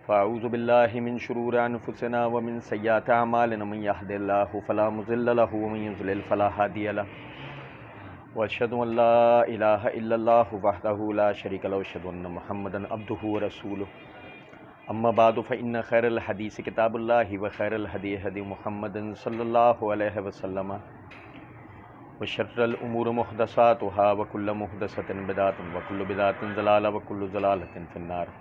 فاعوذ باللہ من شرور انفسنا ومن سیئات اعمالنا من یهد اللہ فلا مضل له ومن یضلل فلا هادی له واشهد ان لا الہ الا اللہ وحدہ لا شریک له واشهد ان محمدا عبدہ ورسولہ اما بعد فان خیر الحدیث کتاب اللہ وخیر الہدی ہدی محمد صلی اللہ علیہ وسلم وشر الامور محدثاتها وكل محدثۃ بدعۃ وكل بدعۃ ضلالہ وكل ضلالۃ فی النار۔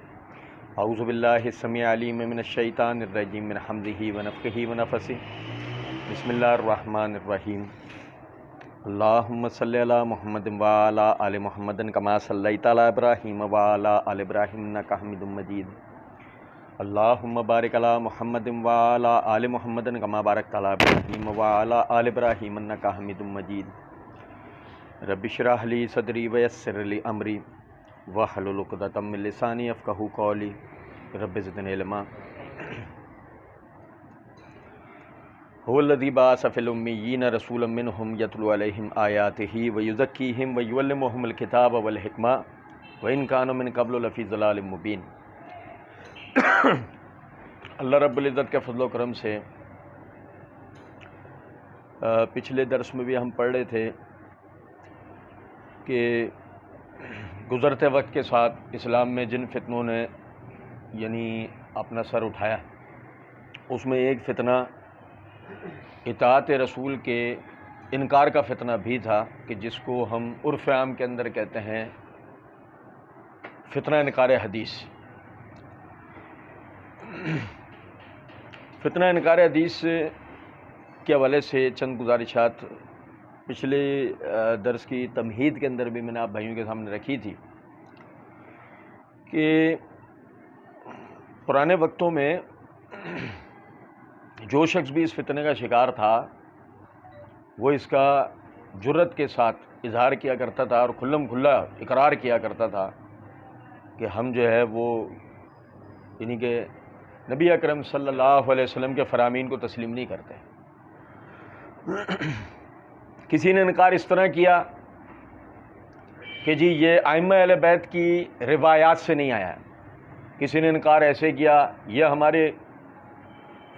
اعوذ باللہ السمیع العلیم من الشیطان الرجیم من حمزہ ونفخہ ونفثہ۔ بسم اللہ الرحمن الرحیم۔ اللہم صلی علی محمد وعلی آل محمد کما صلیت علی ابراہیم وعلی آل ابراہیم انک حمید مجید۔ اللہم بارک علی محمد وعلی آل محمد کما بارکت علی ابراہیم وعلی آل ابراہیم انک حمید مجید۔ رب اشرح لی صدری ویسر لی امری واحلل عقدۃ من لسانی یفقہوا قولی رب زدنی علما۔ هو الذی بعث فی الامیین رسولا منہم یتلو علیہم آیاتہ ویزکیہم ویعلمہم الکتاب والحکمہ وإن کانوا من قبل لفی ضلال مبین۔ اللہ رب العزت کے فضل و کرم سے پچھلے درس میں بھی ہم پڑھ رہے تھے کہ گزرتے وقت کے ساتھ اسلام میں جن فتنوں نے یعنی اپنا سر اٹھایا، اس میں ایک فتنہ اطاعت رسول کے انکار کا فتنہ بھی تھا، کہ جس کو ہم عرف عام کے اندر کہتے ہیں فتنہ انکار حدیث۔ فتنہ انکار حدیث کے حوالے سے چند گزارشات پچھلے درس کی تمہید کے اندر بھی میں نے آپ بھائیوں کے سامنے رکھی تھی کہ پرانے وقتوں میں جو شخص بھی اس فتنے کا شکار تھا وہ اس کا جرت کے ساتھ اظہار کیا کرتا تھا اور کھلم کھلا اقرار کیا کرتا تھا کہ ہم جو ہے وہ یعنی کہ نبی اکرم صلی اللہ علیہ وسلم کے فرامین کو تسلیم نہیں کرتے۔ کسی نے انکار اس طرح کیا کہ جی یہ ائمہ اہل بیت کی روایات سے نہیں آیا ہے، کسی نے انکار ایسے کیا یہ ہمارے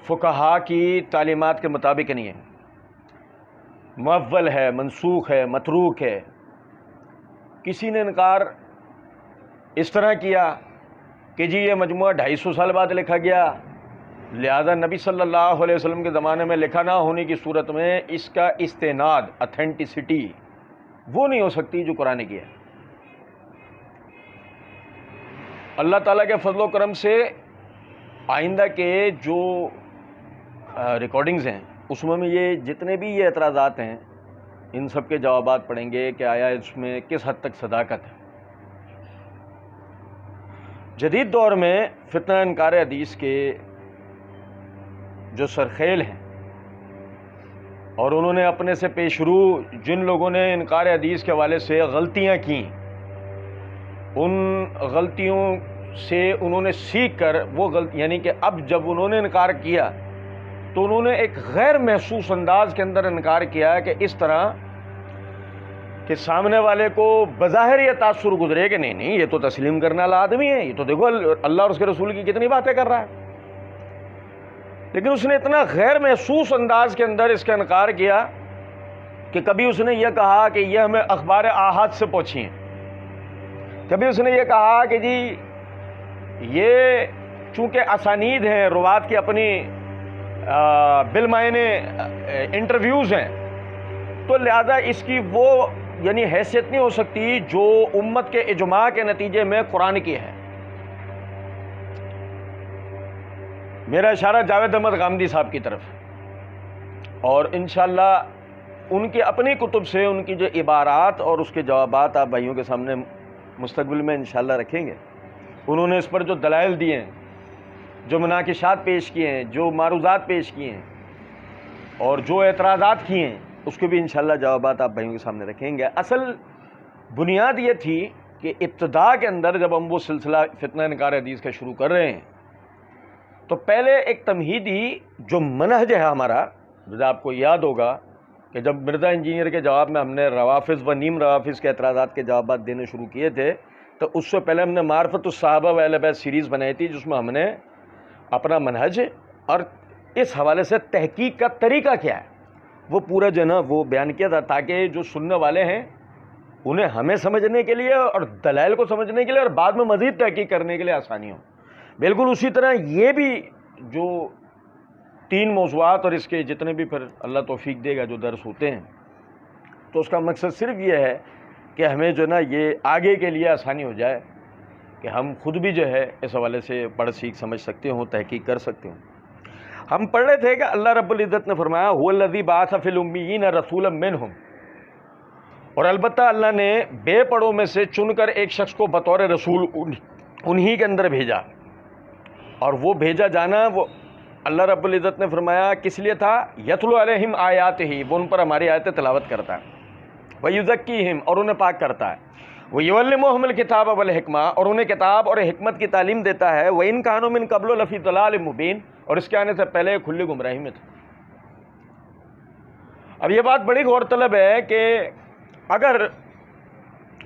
فقہا کی تعلیمات کے مطابق نہیں ہے، مؤول ہے، منسوخ ہے، متروک ہے۔ کسی نے انکار اس طرح کیا کہ جی یہ مجموعہ 250 سال بعد لکھا گیا، لہذا نبی صلی اللہ علیہ وسلم کے زمانے میں لکھا نہ ہونے کی صورت میں اس کا استناد اتھینٹسٹی وہ نہیں ہو سکتی جو قرآن کی ہے۔ اللہ تعالیٰ کے فضل و کرم سے آئندہ کے جو ریکارڈنگز ہیں اس میں یہ جتنے بھی یہ اعتراضات ہیں ان سب کے جوابات پڑھیں گے کہ آیا اس میں کس حد تک صداقت ہے۔ جدید دور میں فتنہ انکار حدیث کے جو سرخیل ہیں اور انہوں نے اپنے سے پیش رو جن لوگوں نے انکار حدیث کے حوالے سے غلطیاں کی، ان غلطیوں سے انہوں نے سیکھ کر وہ یعنی کہ اب جب انہوں نے انکار کیا تو انہوں نے ایک غیر محسوس انداز کے اندر انکار کیا کہ اس طرح کہ سامنے والے کو بظاہر یہ تاثر گزرے کہ نہیں یہ تو تسلیم کرنے والا آدمی ہے، یہ تو دیکھو اللہ اور اس کے رسول کی کتنی باتیں کر رہا ہے، لیکن اس نے اتنا غیر محسوس انداز کے اندر اس کا انکار کیا کہ کبھی اس نے یہ کہا کہ یہ ہمیں اخبار آحاد سے پہنچی ہیں، کبھی اس نے یہ کہا کہ جی یہ چونکہ اسانید ہیں، روات کی اپنی بالمعنی انٹرویوز ہیں، تو لہذا اس کی وہ یعنی حیثیت نہیں ہو سکتی جو امت کے اجماع کے نتیجے میں قرآن کی ہے۔ میرا اشارہ جاوید احمد غامدی صاحب کی طرف، اور انشاءاللہ ان کی اپنی کتب سے ان کی جو عبارات اور اس کے جوابات آپ بھائیوں کے سامنے مستقبل میں انشاءاللہ رکھیں گے۔ انہوں نے اس پر جو دلائل دیے ہیں، جو مناقشات پیش کیے ہیں، جو معروضات پیش کیے ہیں اور جو اعتراضات کیے ہیں، اس کے بھی انشاءاللہ جوابات آپ بھائیوں کے سامنے رکھیں گے۔ اصل بنیاد یہ تھی کہ ابتدا کے اندر جب ہم وہ سلسلہ فتنہ انکار حدیث کا شروع کر رہے ہیں تو پہلے ایک تمہیدی جو منہج ہے ہمارا، جیسے آپ کو یاد ہوگا کہ جب مرزا انجینئر کے جواب میں ہم نے روافظ و نیم روافظ کے اعتراضات کے جوابات دینے شروع کیے تھے، تو اس سے پہلے ہم نے معرفت الصحابہ و اہل بیت سیریز بنائی تھی، جس میں ہم نے اپنا منہج اور اس حوالے سے تحقیق کا طریقہ کیا ہے وہ پورا جو ہے نا وہ بیان کیا تھا، تاکہ جو سننے والے ہیں انہیں ہمیں سمجھنے کے لیے اور دلائل کو سمجھنے کے لیے اور بعد میں مزید تحقیق کرنے کے لیے آسانی ہو۔ بالکل اسی طرح یہ بھی جو 3 موضوعات اور اس کے جتنے بھی پھر اللہ توفیق دے گا جو درس ہوتے ہیں، تو اس کا مقصد صرف یہ ہے کہ ہمیں جو ہے نا یہ آگے کے لیے آسانی ہو جائے کہ ہم خود بھی جو ہے اس حوالے سے پڑھ سیکھ سمجھ سکتے ہوں، تحقیق کر سکتے ہوں۔ ہم پڑھ رہے تھے کہ اللہ رب العزت نے فرمایا هو الذی بعث فی الامیین رسولا منہم، اور البتہ اللہ نے بے پڑھوں میں سے چن کر ایک شخص کو بطور رسول انہی کے اندر بھیجا، اور وہ بھیجا جانا وہ اللہ رب العزت نے فرمایا کس لیے تھا؟ یتلو علیہم آیاتہ، وہ ان پر ہماری آیتیں تلاوت کرتا ہے، ویزکیہم، اور انہیں پاک کرتا ہے، ویعلمہم الکتاب والحکمہ، اور انہیں کتاب اور حکمت کی تعلیم دیتا ہے، وَإِن كَانُوا مِن قَبْلُ لَفِي ضَلَالٍ مُبِينٍ، اور اس کے آنے سے پہلے کھلی گمراہی میں تھے۔ اب یہ بات بڑی غور طلب ہے کہ اگر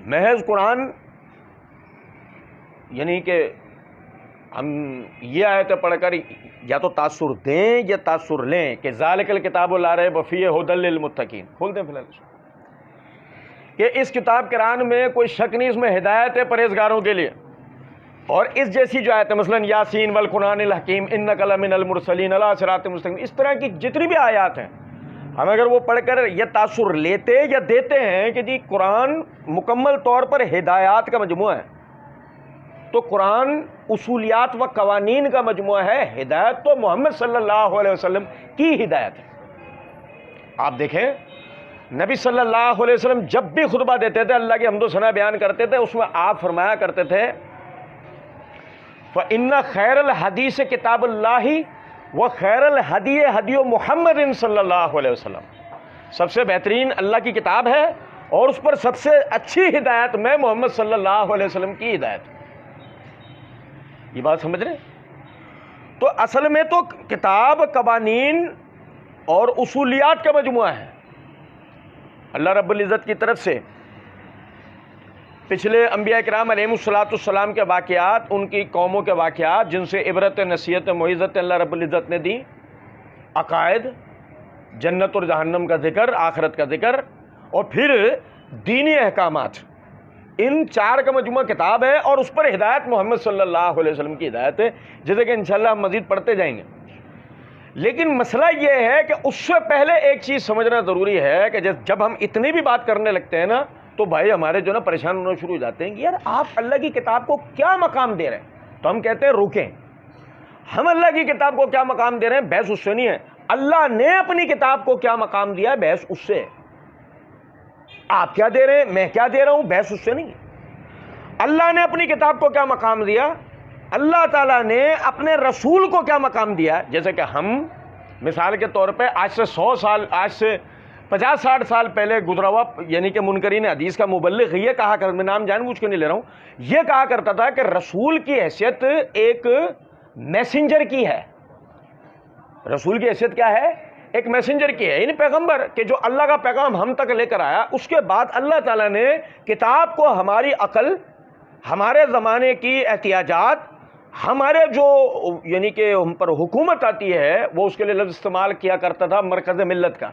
محض قرآن یعنی کہ ہم یہ آیتیں پڑھ کر یا تو تاثر دیں یا تاثر لیں کہ ذالک الکتاب لا ریب فیہ ھدی للمتقین، کھول دیں فی الحال کہ اس کتاب قرآن میں کوئی شک نہیں، اس میں ہدایت ہے پرہیزگاروں کے لیے، اور اس جیسی جو آیت ہے مثلا یاسین والقرآن الحکیم انک لمن المرسلین علی صراط مستقیم، اس طرح کی جتنی بھی آیات ہیں، ہم اگر وہ پڑھ کر یہ تاثر لیتے یا دیتے ہیں کہ جی قرآن مکمل طور پر ہدایات کا مجموعہ ہے، تو قرآن اصولیات و قوانین کا مجموعہ ہے، ہدایت تو محمد صلی اللہ علیہ وسلم کی ہدایت ہے۔ آپ دیکھیں نبی صلی اللہ علیہ وسلم جب بھی خطبہ دیتے تھے، اللہ کی حمد و ثنا بیان کرتے تھے، اس میں آپ فرمایا کرتے تھے فَإِنَّ خَيْرَ الْحَدِيثِ كِتَابُ اللَّهِ وَخَيْرَ الْهَدِيِ هَدِيُّ مُحَمَّدٍ صلی اللہ علیہ وسلم، سب سے بہترین اللہ کی کتاب ہے اور اس پر سب سے اچھی ہدایت میں محمد صلی اللہ علیہ وسلم کی ہدایت۔ یہ بات سمجھ رہے ہیں؟ تو اصل میں تو کتاب قوانین اور اصولیات کا مجموعہ ہے اللہ رب العزت کی طرف سے۔ پچھلے انبیاء کرام علیہم السلام کے واقعات، ان کی قوموں کے واقعات جن سے عبرت نصیحت موعظت اللہ رب العزت نے دی، عقائد، جنت اور جہنم کا ذکر، آخرت کا ذکر، اور پھر دینی احکامات، ان 4 کا مجموعہ کتاب ہے، اور اس پر ہدایت محمد صلی اللہ علیہ وسلم کی ہدایت ہے، جیسے کہ انشاءاللہ ہم مزید پڑھتے جائیں گے۔ لیکن مسئلہ یہ ہے کہ اس سے پہلے ایک چیز سمجھنا ضروری ہے کہ جب ہم اتنی بھی بات کرنے لگتے ہیں نا، تو بھائی ہمارے جو نا پریشان ہونا شروع ہو جاتے ہیں کہ یار آپ اللہ کی کتاب کو کیا مقام دے رہے ہیں، تو ہم کہتے ہیں روکیں، ہم اللہ کی کتاب کو کیا مقام دے رہے ہیں، بحث اس سے نہیں ہے، اللہ نے اپنی کتاب کو کیا مقام دیا ہے، بحث اس سے ہے۔ آپ کیا دے رہے ہیں، میں کیا دے رہا ہوں، بحث اس سے نہیں ہے۔ اللہ نے اپنی کتاب کو کیا مقام دیا، اللہ تعالیٰ نے اپنے رسول کو کیا مقام دیا، جیسے کہ ہم مثال کے طور پہ آج سے 100 سال، آج سے 50-60 سال پہلے گزرا ہوا یعنی کہ منکرین حدیث کا مبلغ یہ کہا کرتا، میں نام جان بوجھ کے نہیں لے رہا ہوں، یہ کہا کرتا تھا کہ رسول کی حیثیت ایک میسنجر کی ہے۔ رسول کی حیثیت کیا ہے؟ ایک میسنجر کی ہے، یعنی پیغمبر، کہ جو اللہ کا پیغام ہم تک لے کر آیا، اس کے بعد اللہ تعالیٰ نے کتاب کو ہماری عقل، ہمارے زمانے کی احتیاجات، ہمارے جو یعنی کہ ہم پر حکومت آتی ہے، وہ اس کے لیے لفظ استعمال کیا کرتا تھا مرکز ملت کا،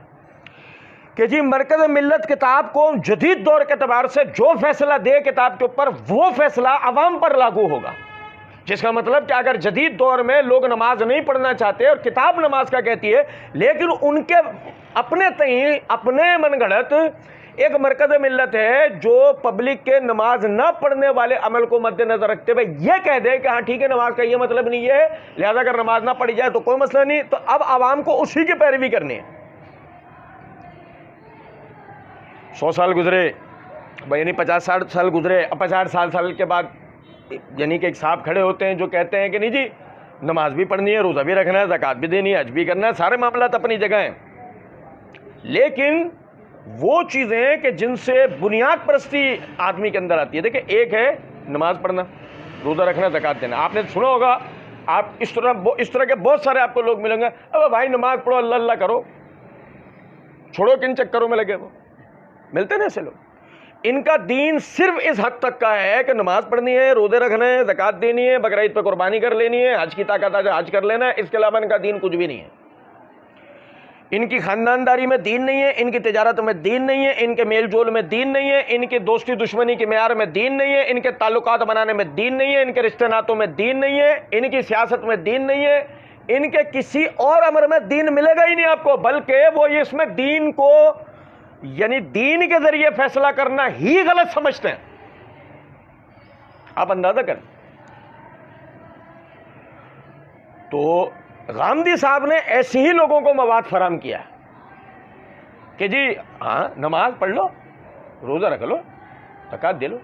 کہ جی مرکز ملت کتاب کو جدید دور کے اعتبار سے جو فیصلہ دے کتاب کے اوپر، وہ فیصلہ عوام پر لاگو ہوگا، جس کا مطلب کہ اگر جدید دور میں لوگ نماز نہیں پڑھنا چاہتے اور کتاب نماز کا کہتی ہے، لیکن ان کے اپنے تئیں اپنے من گھڑت ایک مرکز ملت ہے جو پبلک کے نماز نہ پڑھنے والے عمل کو مد نظر رکھتے ہوئے یہ کہہ دے کہ ہاں ٹھیک ہے نماز کا یہ مطلب نہیں ہے، لہذا اگر نماز نہ پڑھی جائے تو کوئی مسئلہ نہیں، تو اب عوام کو اسی کی پیروی کرنی ہے۔ 100 سال گزرے، یعنی 50-60 سال گزرے، 50 سال کے بعد یعنی کہ ایک صاحب کھڑے ہوتے ہیں جو کہتے ہیں کہ نہیں جی نماز بھی پڑھنی ہے، روزہ بھی رکھنا ہے، زکوٰۃ بھی دینی ہے، حج بھی کرنا ہے، سارے معاملات اپنی جگہ ہیں، لیکن وہ چیزیں کہ جن سے بنیاد پرستی آدمی کے اندر آتی ہے، دیکھیں ایک ہے نماز پڑھنا، روزہ رکھنا، زکوٰۃ دینا۔ آپ نے سنا ہوگا، آپ اس طرح کے بہت سارے آپ کو لوگ ملیں گے، اب بھائی نماز پڑھو، اللہ کرو، چھوڑو کن چکروں میں لگے، وہ ملتے ہیں ایسے لوگ۔ ان کا دین صرف اس حد تک کا ہے کہ نماز پڑھنی ہے، روزے رکھنا ہے، زکوٰۃ دینی ہے، بقرعید پہ قربانی کر لینی ہے، حج کی طاقت آ جائے حج کر لینا ہے، اس کے علاوہ ان کا دین کچھ بھی نہیں ہے۔ ان کی خاندانداری میں دین نہیں ہے، ان کی تجارت میں دین نہیں ہے، ان کے میل جول میں دین نہیں ہے، ان کی دوستی دشمنی کے معیار میں دین نہیں ہے، ان کے تعلقات بنانے میں دین نہیں ہے، ان کے رشتے ناتوں میں دین نہیں ہے، ان کی سیاست میں دین نہیں ہے، ان کے کسی اور امر میں دین ملے گا ہی نہیں آپ کو، بلکہ وہ اس میں دین کو یعنی دین کے ذریعے فیصلہ کرنا ہی غلط سمجھتے ہیں۔ آپ اندازہ کریں۔ تو غامدی صاحب نے ایسے ہی لوگوں کو مواد فراہم کیا کہ جی ہاں نماز پڑھ لو، روزہ رکھ لو، زکوٰۃ دے لو۔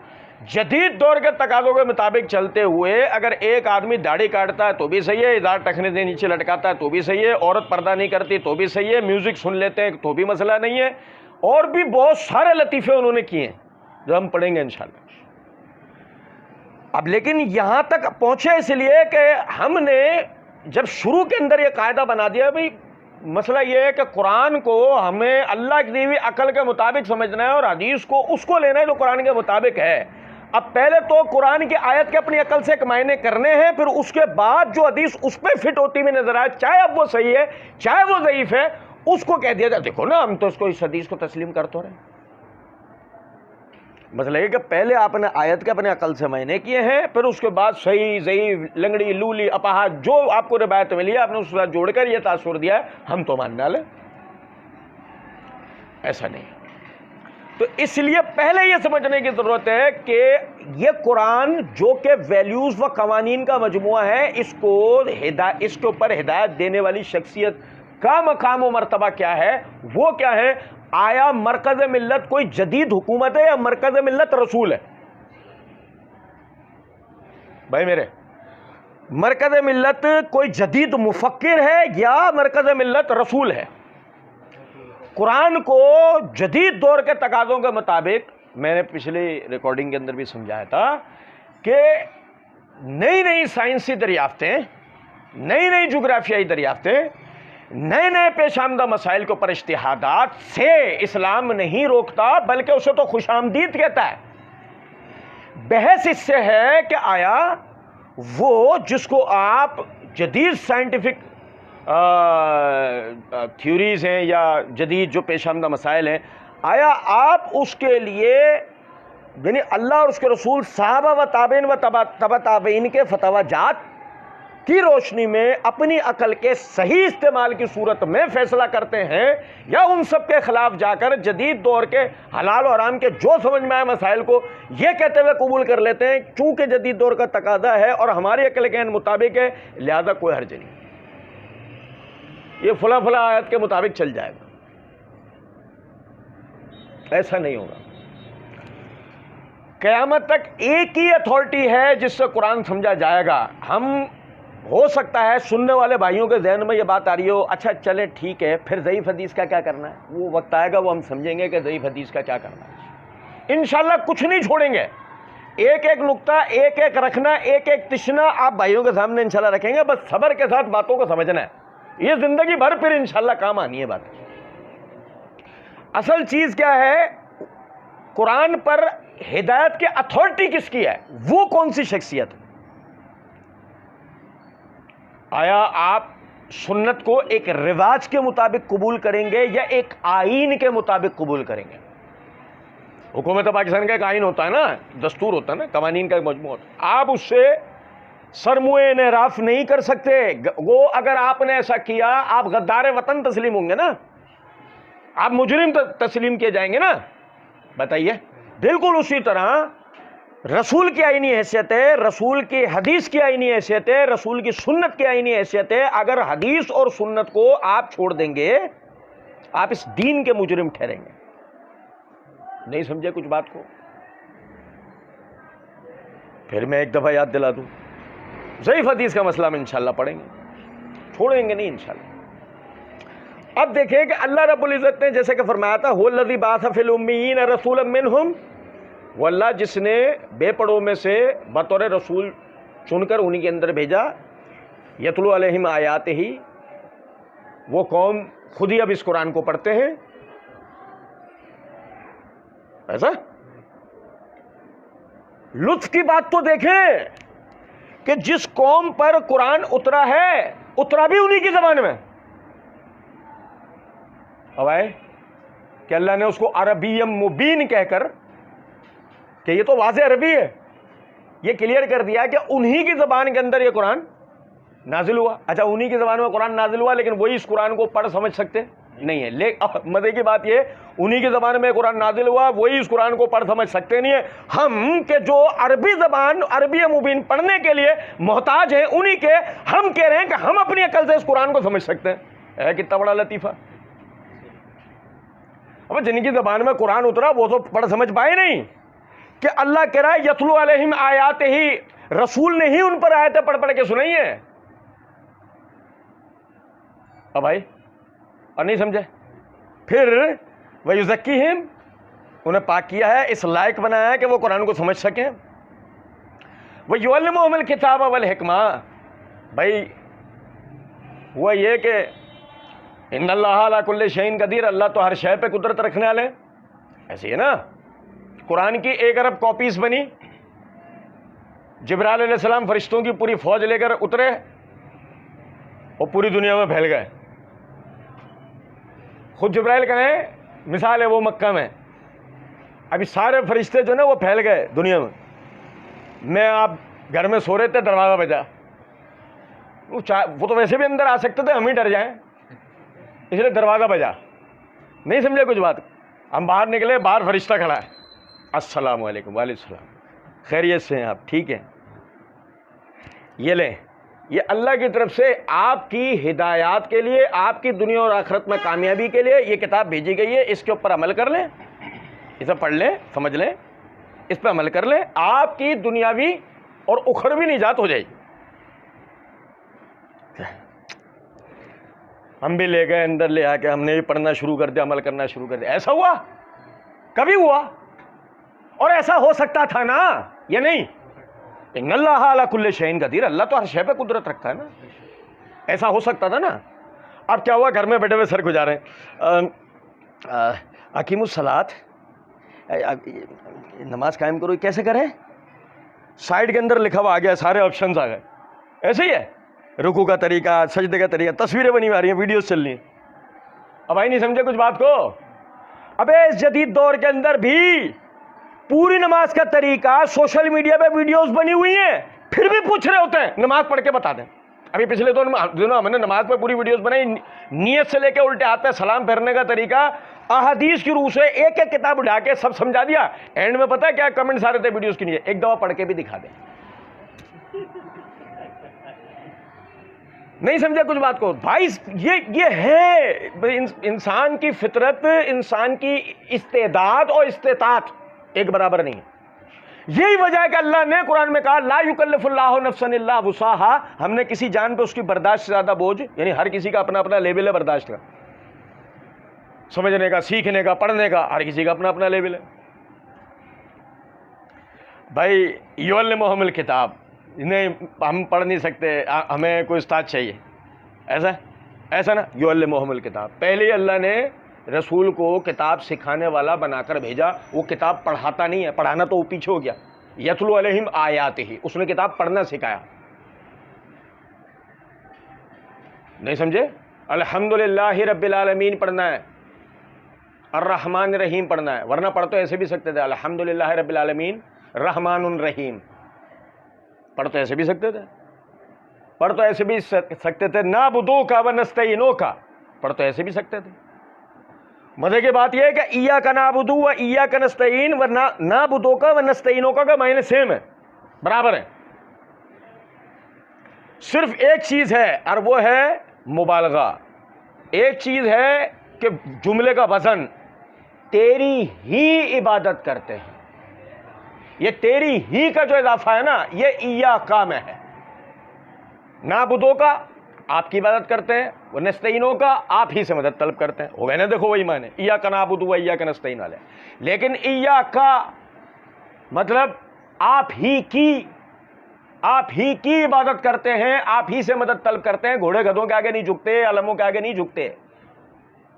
جدید دور کے تقاضوں کے مطابق چلتے ہوئے اگر ایک آدمی داڑھی کاٹتا ہے تو بھی صحیح ہے، ادار ٹخنے سے نیچے لٹکاتا ہے تو بھی صحیح ہے، عورت پردہ نہیں کرتی تو بھی صحیح ہے، میوزک سن لیتے ہیں تو بھی مسئلہ نہیں ہے، اور بھی بہت سارے لطیفے انہوں نے کیے ہیں جو ہم پڑھیں گے انشاءاللہ۔ اب لیکن یہاں تک پہنچے اس لیے کہ ہم نے جب شروع کے اندر یہ قاعدہ بنا دیا بھئی مسئلہ یہ ہے کہ قرآن کو ہمیں اللہ کی دی ہوئی عقل کے مطابق سمجھنا ہے اور حدیث کو اس کو لینا ہے جو قرآن کے مطابق ہے۔ اب پہلے تو قرآن کی آیت کے اپنی عقل سے ایک معنی کرنے ہیں، پھر اس کے بعد جو حدیث اس پہ فٹ ہوتی ہوئی نظر آئے، چاہے اب وہ صحیح ہے چاہے وہ ضعیف ہے، اس کو کہہ دیا جائے دیکھو نا ہم تو اس کو اس حدیث کو تسلیم کر تو رہے ہیں۔ مسئلہ یہ کہ پہلے آپ نے آیت کے اپنے عقل سے معنی کیے ہیں، پھر اس کے بعد صحیح ضعیف لنگڑی لولی اپاہج جو آپ کو روایت ملی ہے آپ نے اس کے ساتھ جوڑ کر یہ تاثر دیا ہے ہم تو مان ڈالیں، ایسا نہیں۔ تو اس لیے پہلے یہ سمجھنے کی ضرورت ہے کہ یہ قرآن جو کہ ویلیوز و قوانین کا مجموعہ ہے، اس کے اوپر ہدایت دینے والی شخصیت کا مقام و مرتبہ کیا ہے، وہ کیا ہے؟ آیا مرکز ملت کوئی جدید حکومت ہے یا مرکز ملت رسول ہے؟ بھائی میرے، مرکز ملت کوئی جدید مفکر ہے یا مرکز ملت رسول ہے؟ قرآن کو جدید دور کے تقاضوں کے مطابق، میں نے پچھلی ریکارڈنگ کے اندر بھی سمجھایا تھا کہ نئی نئی سائنسی دریافتیں، نئی نئی جغرافیائی دریافتیں، نئے نئے پیش آمدہ مسائل کے اوپر اجتہادات سے اسلام نہیں روکتا بلکہ اسے تو خوش آمدید کہتا ہے۔ بحث اس سے ہے کہ آیا وہ جس کو آپ جدید سائنٹیفک تھیوریز ہیں یا جدید جو پیش آمدہ مسائل ہیں، آیا آپ اس کے لیے یعنی اللہ اور اس کے رسول صحابہ و تابعین و تبع تابعین کے فتویٰ جات کی روشنی میں اپنی عقل کے صحیح استعمال کی صورت میں فیصلہ کرتے ہیں، یا ان سب کے خلاف جا کر جدید دور کے حلال و حرام کے جو سمجھ میں آئے مسائل کو یہ کہتے ہوئے قبول کر لیتے ہیں چونکہ جدید دور کا تقاضا ہے اور ہماری عقل کے مطابق ہے لہذا کوئی حرج نہیں، یہ فلاں فلاں آیت کے مطابق چل جائے گا۔ ایسا نہیں ہوگا۔ قیامت تک ایک ہی اتھارٹی ہے جس سے قرآن سمجھا جائے گا۔ ہم ہو سکتا ہے سننے والے بھائیوں کے ذہن میں یہ بات آ رہی ہو اچھا چلیں ٹھیک ہے پھر ضعیف حدیث کا کیا کرنا ہے، وہ وقت آئے گا وہ ہم سمجھیں گے کہ ضعیف حدیث کا کیا کرنا ہے۔ انشاءاللہ کچھ نہیں چھوڑیں گے، ایک ایک نقطہ ایک ایک رکھنا، ایک ایک تشنا آپ بھائیوں کے سامنے انشاءاللہ رکھیں گے، بس صبر کے ساتھ باتوں کو سمجھنا ہے، یہ زندگی بھر پھر انشاءاللہ کام آنی ہے بات۔ اصل چیز کیا ہے؟ قرآن پر ہدایت کے اتھارٹی کس کی ہے، وہ کون سی شخصیت ہے؟ آیا آپ سنت کو ایک رواج کے مطابق قبول کریں گے یا ایک آئین کے مطابق قبول کریں گے؟ حکومت پاکستان کا ایک آئین ہوتا ہے نا، دستور ہوتا ہے نا، قوانین کا ایک مجموعہ ہوتا ہے، آپ اس سے سرموئے انحراف نہیں کر سکتے۔ وہ اگر آپ نے ایسا کیا آپ غدار وطن تسلیم ہوں گے نا، آپ مجرم تسلیم کیے جائیں گے نا۔ بتائیے، بالکل اسی طرح رسول کی آئینی حیثیت ہے، رسول کی حدیث کی آئینی حیثیت ہے، رسول کی سنت کی آئینی حیثیت ہے۔ اگر حدیث اور سنت کو آپ چھوڑ دیں گے آپ اس دین کے مجرم ٹھہریں گے۔ نہیں سمجھے کچھ بات کو؟ پھر میں ایک دفعہ یاد دلا دوں، ضعیف حدیث کا مسئلہ ہم انشاءاللہ پڑھیں گے، چھوڑیں گے نہیں انشاءاللہ۔ اب دیکھیں کہ اللہ رب العزت نے جیسے کہ فرمایا تھا هو الذی بعث فی الامیین رسولا منہم، وہ اللہ جس نے بے پڑھوں میں سے بطور رسول چن کر انہی کے اندر بھیجا، یتلو علیہم آیاتہ، وہ قوم خود ہی اب اس قرآن کو پڑھتے ہیں، ایسا لطف کی بات تو دیکھیں کہ جس قوم پر قرآن اترا ہے اترا بھی انہی کی زبان میں. اب آئے کہ اللہ نے اس کو عربی مبین کہہ کر کہ یہ تو واضح عربی ہے، یہ کلیئر کر دیا کہ انہی کی زبان کے اندر یہ قرآن نازل ہوا. اچھا انہی کی زبان میں قرآن نازل ہوا لیکن وہی اس قرآن کو پڑھ سمجھ سکتے نہیں ہے. مزے کی بات یہ انہی کی زبان میں قرآن نازل ہوا، وہی اس قرآن کو پڑھ سمجھ سکتے نہیں ہیں. ہم کہ جو عربی زبان عربی مبین پڑھنے کے لیے محتاج ہیں انہی کے، ہم کہہ رہے ہیں کہ ہم اپنی عقل سے اس قرآن کو سمجھ سکتے ہیں. ہے کتنا بڑا لطیفہ. اب جن کی زبان میں قرآن اترا وہ تو پڑھ سمجھ پائے نہیں کہ اللہ کہہ رہا ہے یتلو علیہم آیات ہی، رسول نے ہی ان پر آیتیں پڑھ پڑھ کے سنائی ہیں. اب بھائی اور نہیں سمجھے. پھر وَيُزَكِّيهِمْ، انہیں پاک کیا ہے، اس لائق بنایا ہے کہ وہ قرآن کو سمجھ سکیں. وَيُعَلِّمُهُمُ الْكِتَابَ وَالْحِكْمَةَ، بھائی ہوا یہ کہ ان اللہ علی کل شیء قدیر، اللہ تو ہر شے پہ قدرت رکھنے والے. ایسے ہی ہے نا، قرآن کی 1 ارب کاپیز بنی، جبرائیل علیہ السلام فرشتوں کی پوری فوج لے کر اترے اور پوری دنیا میں پھیل گئے. خود جبرائیل کہیں مثال ہے وہ مکہ میں، ابھی سارے فرشتے جو نا وہ پھیل گئے دنیا میں. میں آپ گھر میں سو رہے تھے، دروازہ بجا، وہ تو ویسے بھی اندر آ سکتے تھے، ہم ہی ڈر جائیں اس لیے دروازہ بجا. نہیں سمجھے کچھ بات. ہم باہر نکلے، باہر فرشتہ کھڑا ہے، السلام علیکم. وعلیکم السلام، خیریت سے ہیں آپ؟ ٹھیک ہے. یہ لیں، یہ اللہ کی طرف سے آپ کی ہدایات کے لیے، آپ کی دنیا اور آخرت میں کامیابی کے لیے یہ کتاب بھیجی گئی ہے. اس کے اوپر عمل کر لیں، اسے پڑھ لیں، سمجھ لیں، اس پہ عمل کر لیں، آپ کی دنیاوی اور اخروی نجات ہو جائے گی. ہم بھی لے گئے اندر، لے آ کے ہم نے بھی پڑھنا شروع کر دیا، عمل کرنا شروع کر دیا. ایسا ہوا؟ کبھی ہوا؟ اور ایسا ہو سکتا تھا نا، یہ نہیں. ان اللہ علی کل شیء قدیر، اللہ تو ہر شے پہ قدرت رکھتا ہے نا. ایسا ہو سکتا تھا نا. اب کیا ہوا، گھر میں بیٹھے ہوئے سر کھجا رہے ہیں، اقیم الصلاۃ، نماز قائم کرو، کیسے کریں؟ سائڈ کے اندر لکھا ہوا آ گیا، سارے آپشنز آ گئے. ایسے ہی ہے، رکوع کا طریقہ، سجدے کا طریقہ، تصویریں بنی ہوئی آ رہی ہیں، ویڈیوز چل رہی ہیں. اب آئی نہیں سمجھے کچھ بات کو. ابے اس جدید دور کے اندر بھی پوری نماز کا طریقہ سوشل میڈیا پہ ویڈیوز بنی ہوئی ہیں، پھر بھی پوچھ رہے ہوتے ہیں نماز پڑھ کے بتا دیں. ابھی پچھلے دنوں ہم نے نماز پہ پوری ویڈیوز بنائی، نیت سے لے کے الٹے ہاتھ پہ سلام پھیرنے کا طریقہ احادیث کی روح سے ایک ایک کتاب اٹھا کے سب سمجھا دیا. اینڈ میں پتہ ہے کیا کمنٹس آ رہے تھے ویڈیوز کے نیچے؟ ایک دفعہ پڑھ کے بھی دکھا دیں. نہیں سمجھا کچھ بات کو بھائی. یہ ہے انسان کی فطرت، انسان کی استعداد اور استطاعت ایک برابر نہیں ہے. یہی وجہ ہے کہ اللہ نے قرآن میں کہا لا یکلف اللہ نفسا الا وسعها. ہم نے کسی جان پہ اس کی برداشت سے زیادہ بوجھ، یعنی ہر کسی کا اپنا اپنا لیول ہے برداشت کا، سمجھنے کا، سیکھنے کا، پڑھنے کا، ہر کسی کا اپنا اپنا لیول ہے. بھائی یعلمہم الکتاب، نہیں ہم پڑھ نہیں سکتے، ہمیں کوئی استاد چاہیے، ایسا نا. یعلمہم الکتاب، پہلے ہی اللہ نے رسول کو کتاب سکھانے والا بنا کر بھیجا. وہ کتاب پڑھاتا نہیں ہے، پڑھانا تو وہ پیچھے ہو گیا. یتلو علیہم آیاتہ، اس نے کتاب پڑھنا سکھایا. نہیں سمجھے؟ الحمدللہ رب العالمین پڑھنا ہے، الرحمن الرحیم پڑھنا ہے. ورنہ پڑھ تو ایسے بھی سکتے تھے، الحمدللہ رب العالمین رحمان الرحیم، پڑھ تو ایسے بھی سکتے تھے. پڑھ تو ایسے بھی سکتے تھے نعبدوک و نستعینوک، پڑھ تو ایسے بھی سکتے تھے. مزے کی بات یہ ہے کہ ایاک نعبد و ایاک نستعین و نعبدوک و نستعینوک کا معنی سیم ہے، برابر ہے. صرف ایک چیز ہے اور وہ ہے مبالغہ. ایک چیز ہے کہ جملے کا وزن، تیری ہی عبادت کرتے ہیں. یہ تیری ہی کا جو اضافہ ہے نا، یہ ایاکا میں ہے. نعبدو کا آپ کی عبادت کرتے ہیں، وہ نستعینوں کا آپ ہی سے مدد طلب کرتے ہیں. ہو گئے نا، دیکھو وہی معنی ایاک نعبد و ایاک نستعین والے. لیکن ایاکا مطلب آپ ہی کی عبادت کرتے ہیں، آپ ہی سے مدد طلب کرتے ہیں. گھوڑے گدھوں کے آگے نہیں جھکتے، علموں کے آگے نہیں جھکتے.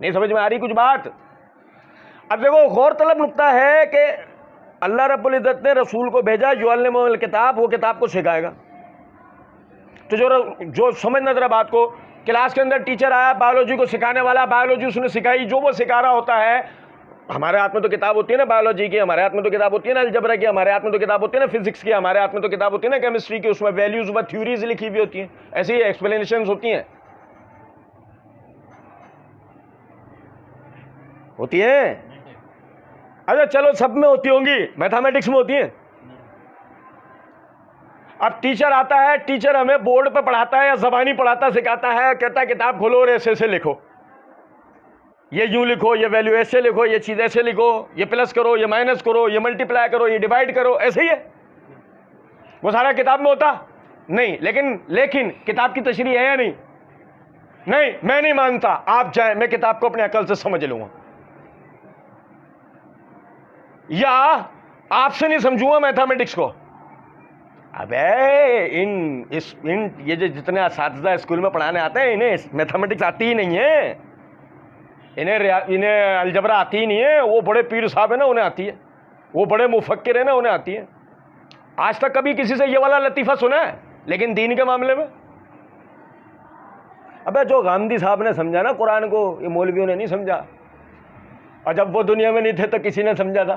نہیں سمجھ میں آ رہی کچھ بات؟ اب دیکھو غور طلب نقطہ ہے کہ اللہ رب العزت نے رسول کو بھیجا یعلمہ الکتاب، وہ کتاب کو سکھائے گا. تو جو سمجھنا ذرا بات کو، کلاس کے اندر ٹیچر آیا بایولوجی کو سکھانے والا، بایولوجی اس نے سکھائی، جو وہ سکھا رہا ہوتا ہے. ہمارے ہاتھ میں تو کتاب ہوتی ہے نا بایولوجی کی، ہمارے ہاتھ میں تو کتاب ہوتی ہے نا الجبرا کی، ہمارے ہاتھ میں تو کتاب ہوتی ہے نا فزکس کی، ہمارے ہاتھ میں تو کتاب ہوتی ہے نا کیمسٹری کی، اس میں ویلیوز و تھیوریز لکھی ہوئی ہوتی ہیں، ایسی ایکسپلینیشنز ہوتی ہیں اچھا چلو سب میں ہوتی ہوں گی، میتھمیٹکس میں ہوتی ہیں. اب ٹیچر آتا ہے، ٹیچر ہمیں بورڈ پہ پڑھاتا ہے یا زبانی پڑھاتا سکھاتا ہے، کہتا ہے کتاب کھولو اور ایسے ایسے لکھو، یہ یوں لکھو، یہ ویلیو ایسے لکھو، یہ چیز ایسے لکھو، یہ پلس کرو، یہ مائنس کرو، یہ ملٹی پلائی کرو، یہ ڈیوائڈ کرو. ایسے ہی ہے، وہ سارا کتاب میں ہوتا نہیں. لیکن کتاب کی تشریح ہے یا نہیں؟ نہیں، میں نہیں مانتا. آپ جائیں، میں کتاب کو اپنے عقل سے سمجھ لوں گا، یا آپ سے نہیں سمجھوں گا میتھمیٹکس کو. ابے یہ جو جتنے اساتذہ اسکول میں پڑھانے آتے ہیں انہیں میتھمیٹکس آتی ہی نہیں ہے، انہیں الجبرا آتی ہی نہیں ہے. وہ بڑے پیر صاحب ہیں نا انہیں آتی ہے، وہ بڑے مفکر ہیں نا انہیں آتی ہے. آج تک کبھی کسی سے یہ والا لطیفہ سنا ہے؟ لیکن دین کے معاملے میں ابے جو گاندھی صاحب نے سمجھا نا قرآن کو، یہ مولویوں نے نہیں سمجھا. اور جب وہ دنیا میں نہیں تھے تو کسی نے سمجھا تھا؟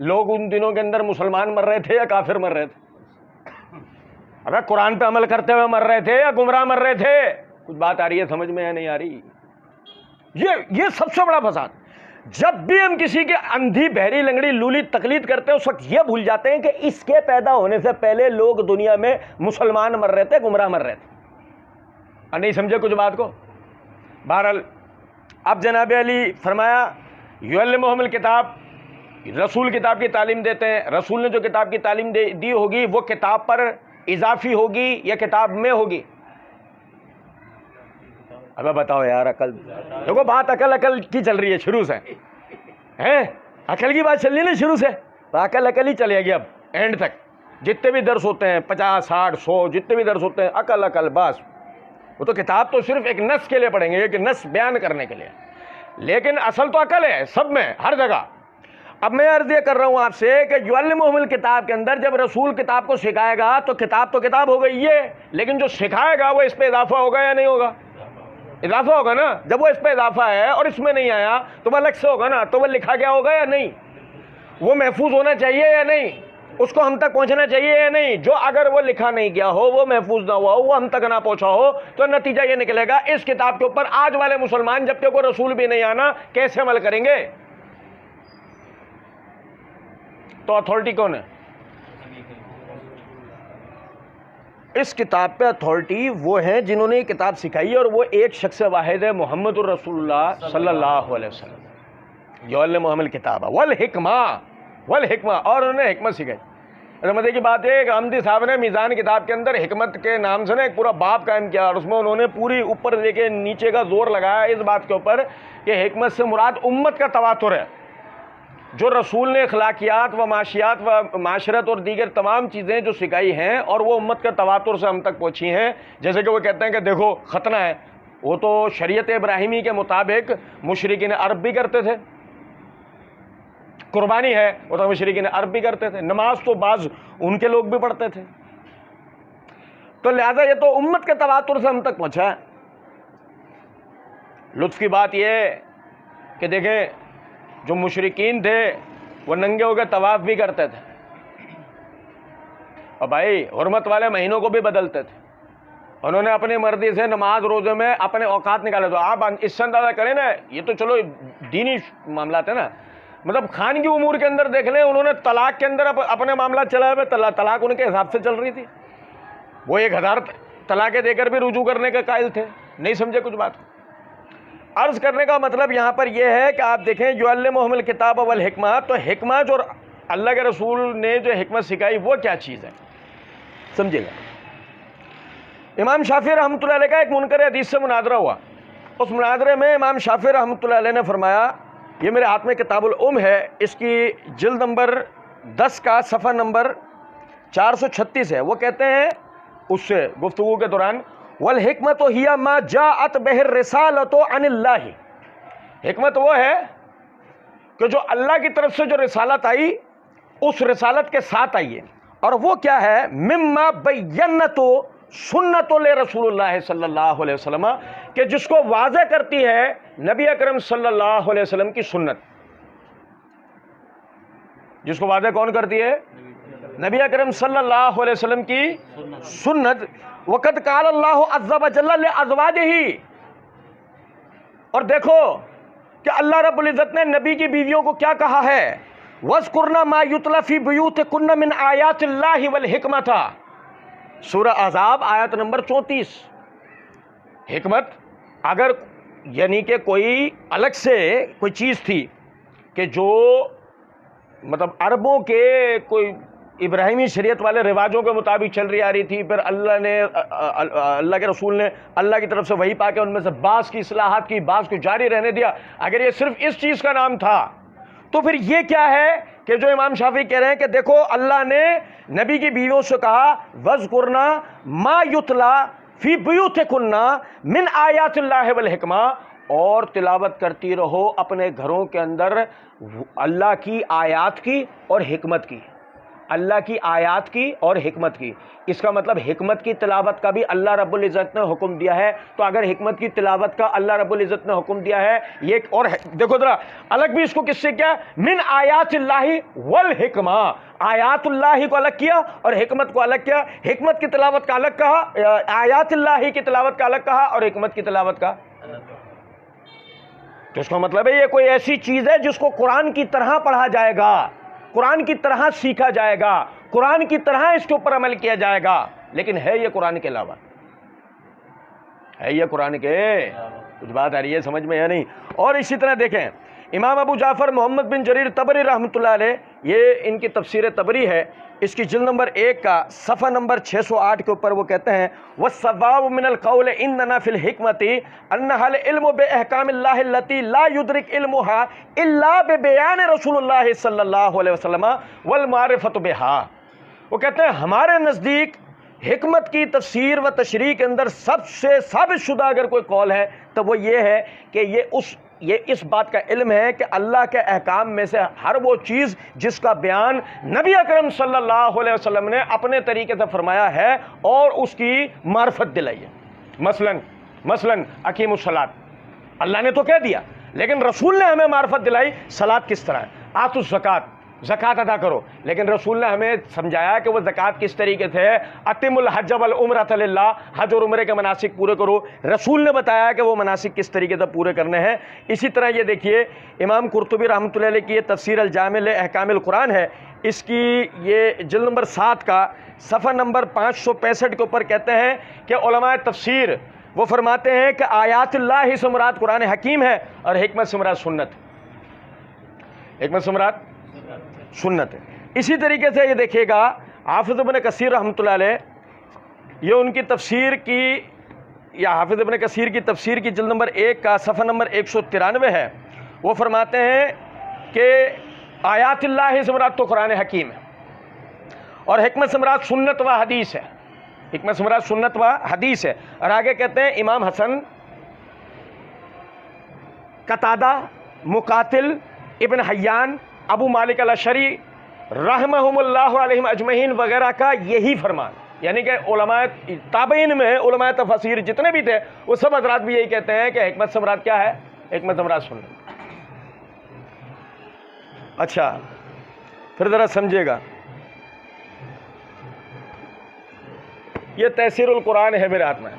لوگ ان دنوں کے اندر مسلمان مر رہے تھے یا کافر مر رہے تھے؟ ابے قرآن پہ عمل کرتے ہوئے مر رہے تھے یا گمراہ مر رہے تھے؟ کچھ بات آ رہی ہے سمجھ میں یا نہیں آ رہی؟ یہ سب سے بڑا فساد. جب بھی ہم کسی کے اندھی بہری لنگڑی لولی تقلید کرتے ہیں اس وقت یہ بھول جاتے ہیں کہ اس کے پیدا ہونے سے پہلے لوگ دنیا میں مسلمان مر رہے تھے، گمراہ مر رہے تھے. اور نہیں سمجھے کچھ بات کو. بہرحال اب جناب علی فرمایا یعلمہم الکتاب، رسول کتاب کی تعلیم دیتے ہیں. رسول نے جو کتاب کی تعلیم دی ہوگی وہ کتاب پر اضافی ہوگی یا کتاب میں ہوگی؟ اب بتاؤ یار، عقل دیکھو، بات عقل کی چل رہی ہے شروع سے، عقل کی بات چل رہی ہے نا شروع سے، تو عقل ہی چلے گی اب اینڈ تک. جتنے بھی درس ہوتے ہیں 50 60 100 جتنے بھی درس ہوتے ہیں عقل بس. وہ تو کتاب تو صرف ایک نص کے لیے پڑھیں گے، ایک نص بیان کرنے کے لیے، لیکن اصل تو عقل ہے سب میں، ہر جگہ. اب میں عرض یہ کر رہا ہوں آپ سے کہ یعلمہم الکتاب کے اندر جب رسول کتاب کو سکھائے گا تو کتاب ہو گئی یہ، لیکن جو سکھائے گا وہ اس پہ اضافہ ہوگا یا نہیں ہوگا؟ اضافہ ہوگا نا. جب وہ اس پہ اضافہ ہے اور اس میں نہیں آیا تو وہ الگ سے ہوگا نا. تو وہ لکھا گیا ہوگا یا نہیں؟ وہ محفوظ ہونا چاہیے یا نہیں؟ اس کو ہم تک پہنچنا چاہیے یا نہیں؟ جو اگر وہ لکھا نہیں گیا ہو، وہ محفوظ نہ ہوا ہو، وہ ہم تک نہ پہنچا ہو، تو نتیجہ یہ نکلے گا اس کتاب کے اوپر آج والے مسلمان جب تک کوئی رسول بھی نہیں آنا کیسے عمل کریں گے؟ تو اتھارٹی کون ہے اس کتاب پہ؟ اتھارٹی وہ ہیں جنہوں نے یہ کتاب سکھائی ہے، اور وہ ایک شخص واحد ہے، محمد الرسول اللہ صلی اللہ علیہ وسلم. یعلمہم الکتاب والحکمہ، اور انہوں نے حکمت سکھائی. مزے کی بات ہے کہ حمدی صاحب نے میزان کتاب کے اندر حکمت کے نام سے ایک پورا باب قائم کیا، اور اس میں انہوں نے پوری اوپر لے کے نیچے کا زور لگایا اس بات کے اوپر کہ حکمت سے مراد امت کا تواتر ہے. جو رسول نے اخلاقیات و معاشیات و معاشرت اور دیگر تمام چیزیں جو سکھائی ہیں اور وہ امت کے تواتر سے ہم تک پہنچی ہیں. جیسے کہ وہ کہتے ہیں کہ دیکھو ختنہ ہے، وہ تو شریعت ابراہیمی کے مطابق مشرکین عرب بھی کرتے تھے. قربانی ہے، وہ تو مشرکین عرب بھی کرتے تھے. نماز تو بعض ان کے لوگ بھی پڑھتے تھے. تو لہذا یہ تو امت کے تواتر سے ہم تک پہنچا ہے. لطف کی بات یہ ہے کہ دیکھیں جو مشرکین تھے وہ ننگے ہو کے طواف بھی کرتے تھے، اور بھائی حرمت والے مہینوں کو بھی بدلتے تھے. انہوں نے اپنی مرضی سے نماز روزے میں اپنے اوقات نکالے. تو آپ اس سے اندازہ کریں نا، یہ تو چلو دینی معاملات ہیں نا، مطلب خانگی امور کے اندر دیکھ لیں، انہوں نے طلاق کے اندر اپنے معاملات چلائے ہوئے. طلاق ان کے حساب سے چل رہی تھی. وہ 1000 طلاقیں دے کر بھی رجوع کرنے کے قائل تھے. نہیں سمجھے کچھ بات؟ عرض کرنے کا مطلب یہاں پر یہ ہے کہ آپ دیکھیں یعلمہم الکتاب والحکمہ، تو حکمہ جو اللہ کے رسول نے جو حکمت سکھائی وہ کیا چیز ہے سمجھے گا. امام شافعی رحمۃ اللہ علیہ کا ایک منکر حدیث سے مناظرہ ہوا. اس مناظرے میں امام شافعی رحمۃ اللہ علیہ نے فرمایا، یہ میرے ہاتھ میں کتاب الام ہے، اس کی جلد نمبر 10 کا صفحہ نمبر 436 ہے. وہ کہتے ہیں اس سے گفتگو کے دوران، والحکمت ہی ما جاءت بہ الرسالۃ عن اللہ، حکمت وہ ہے کہ جو اللہ کی طرف سے جو رسالت آئی اس رسالت کے ساتھ آئی ہے، اور وہ کیا ہے؟ مما بینت سنت رسول اللہ صلی اللہ علیہ وسلم، کہ جس کو واضح کرتی ہے نبی اکرم صلی اللہ علیہ وسلم کی سنت. جس کو واضح کون کرتی ہے؟ نبی اکرم صلی اللہ علیہ وسلم کی سنت. وقد قال اللہ عز وجل لازواجہ، اور دیکھو کہ اللہ رب العزت نے نبی کی بیویوں کو کیا کہا ہے؟ وَاذْكُرْنَ مَا يُتْلَى فِي بُيُوتِكُنَّ مِنْ آیَاتِ اللَّهِ وَالْحِکْمَةِ، سورہ احزاب آیت نمبر 34. حکمت، اگر یعنی کہ کوئی الگ سے کوئی چیز تھی کہ جو مطلب عربوں کے کوئی ابراہیمی شریعت والے رواجوں کے مطابق چل رہی آ رہی تھی، پھر اللہ کے رسول نے اللہ کی طرف سے وحی پا کے ان میں سے بعض کی اصلاحات کی، بعض کو جاری رہنے دیا، اگر یہ صرف اس چیز کا نام تھا تو پھر یہ کیا ہے کہ جو امام شافعی کہہ رہے ہیں کہ دیکھو اللہ نے نبی کی بیویوں سے کہا وَاذْكُرْنَ مَا يُتْلَى فِي بُيُوتِكُنَّ مِنْ آیَاتِ اللَّهِ وَالْحِکْمَةِ، اور تلاوت کرتی رہو اپنے گھروں کے اندر اللہ کی آیات کی اور حکمت کی، اللہ کی آیات کی اور حکمت کی. اس کا مطلب حکمت کی تلاوت کا بھی اللہ رب العزت نے حکم دیا ہے. تو اگر حکمت کی تلاوت کا اللہ رب العزت نے حکم دیا ہے، یہ اور دیکھو ذرا الگ بھی اس کو کس سے کیا؟ من آیات اللہ والحکمہ، آیات اللہ کو الگ کیا اور حکمت کو الگ کیا. حکمت کی تلاوت کا الگ کہا، آیات اللہ کی تلاوت کا الگ کہا، اور حکمت کی تلاوت کا. تو اس کا مطلب ہے یہ کوئی ایسی چیز ہے جس کو قرآن کی طرح پڑھا جائے گا، قرآن کی طرح سیکھا جائے گا، قرآن کی طرح اس کے اوپر عمل کیا جائے گا، لیکن ہے یہ قرآن کے علاوہ، ہے یہ قرآن کے. کچھ بات آ رہی ہے سمجھ میں یا نہیں؟ اور اسی طرح دیکھیں امام ابو جعفر محمد بن جریر طبری رحمۃ اللہ علیہ، یہ ان کی تفسیر طبری ہے، اس کی جلد نمبر 1 کا صفحہ نمبر 608 کے اوپر وہ کہتے ہیں وَالصَّوَابُ مِنَ الْقَوْلِ إِنَّنَا فِي الْحِکْمَةِ أَنَّهَا الْعِلْمُ بِأَحْکَامِ اللَّهِ الَّتِي لَا يُدْرِكُ عِلْمُهَا إِلَّا بِبَيَانِ رسول اللہ صلی اللہ علیہ وسلم وَالْمَعْرِفَةُ بِهَا. وہ کہتے ہیں ہمارے نزدیک حکمت کی تفسیر و تشریح کے اندر سب سے ثابت شدہ اگر کوئی قول ہے تو وہ یہ ہے کہ یہ اس بات کا علم ہے کہ اللہ کے احکام میں سے ہر وہ چیز جس کا بیان نبی اکرم صلی اللہ علیہ وسلم نے اپنے طریقے سے فرمایا ہے اور اس کی معرفت دلائی ہے. مثلا اقیموا الصلاۃ اللہ نے تو کہہ دیا، لیکن رسول نے ہمیں معرفت دلائی صلاۃ کس طرح ہے. آتوا الزکوٰۃ، زکوٰۃ ادا کرو، لیکن رسول نے ہمیں سمجھایا کہ وہ زکوٰۃ کس طریقے سے ہے. اتم الحج والعمرۃ للہ، حج اور عمرے کے مناسک پورے کرو، رسول نے بتایا کہ وہ مناسک کس طریقے سے پورے کرنے ہیں. اسی طرح یہ دیکھیے امام قرطبی رحمۃ اللہ علیہ کی یہ تفسیر الجامع لاحکام القرآن ہے، اس کی یہ جلد نمبر 7 کا صفحہ نمبر 565 کے اوپر کہتے ہیں کہ علماء تفسیر وہ فرماتے ہیں کہ آیات اللہ سے مراد قرآن حکیم ہے اور حکمت سے مراد سنت، حکمت سے مراد سنت ہے. اسی طریقے سے یہ دیکھیے گا حافظ ابن کثیر رحمۃ اللہ علیہ، یہ ان کی تفسیر کی یا حافظ ابن کثیر کی تفسیر کی جلد نمبر 1 کا صفحہ نمبر 193 ہے. وہ فرماتے ہیں کہ آیات اللہ سے مراد تو قرآن حکیم ہے اور حکمت سے مراد سنت و حدیث ہے، حکمت سے مراد سنت و حدیث ہے. اور آگے کہتے ہیں امام حسن، قتادہ، مقاتل، ابن حیان، ابو مالک الاشعری رحمہم اللہ علیہم اجمعین وغیرہ کا یہی فرمان، یعنی کہ علماء تابعین میں علماء تفاسیر جتنے بھی تھے وہ سب حضرات بھی یہی کہتے ہیں کہ حکمت سے مراد کیا ہے؟ حکمت سے مراد سنت. اچھا پھر ذرا سمجھے گا، یہ تیسیر القرآن ہے میرے ہاتھ میں.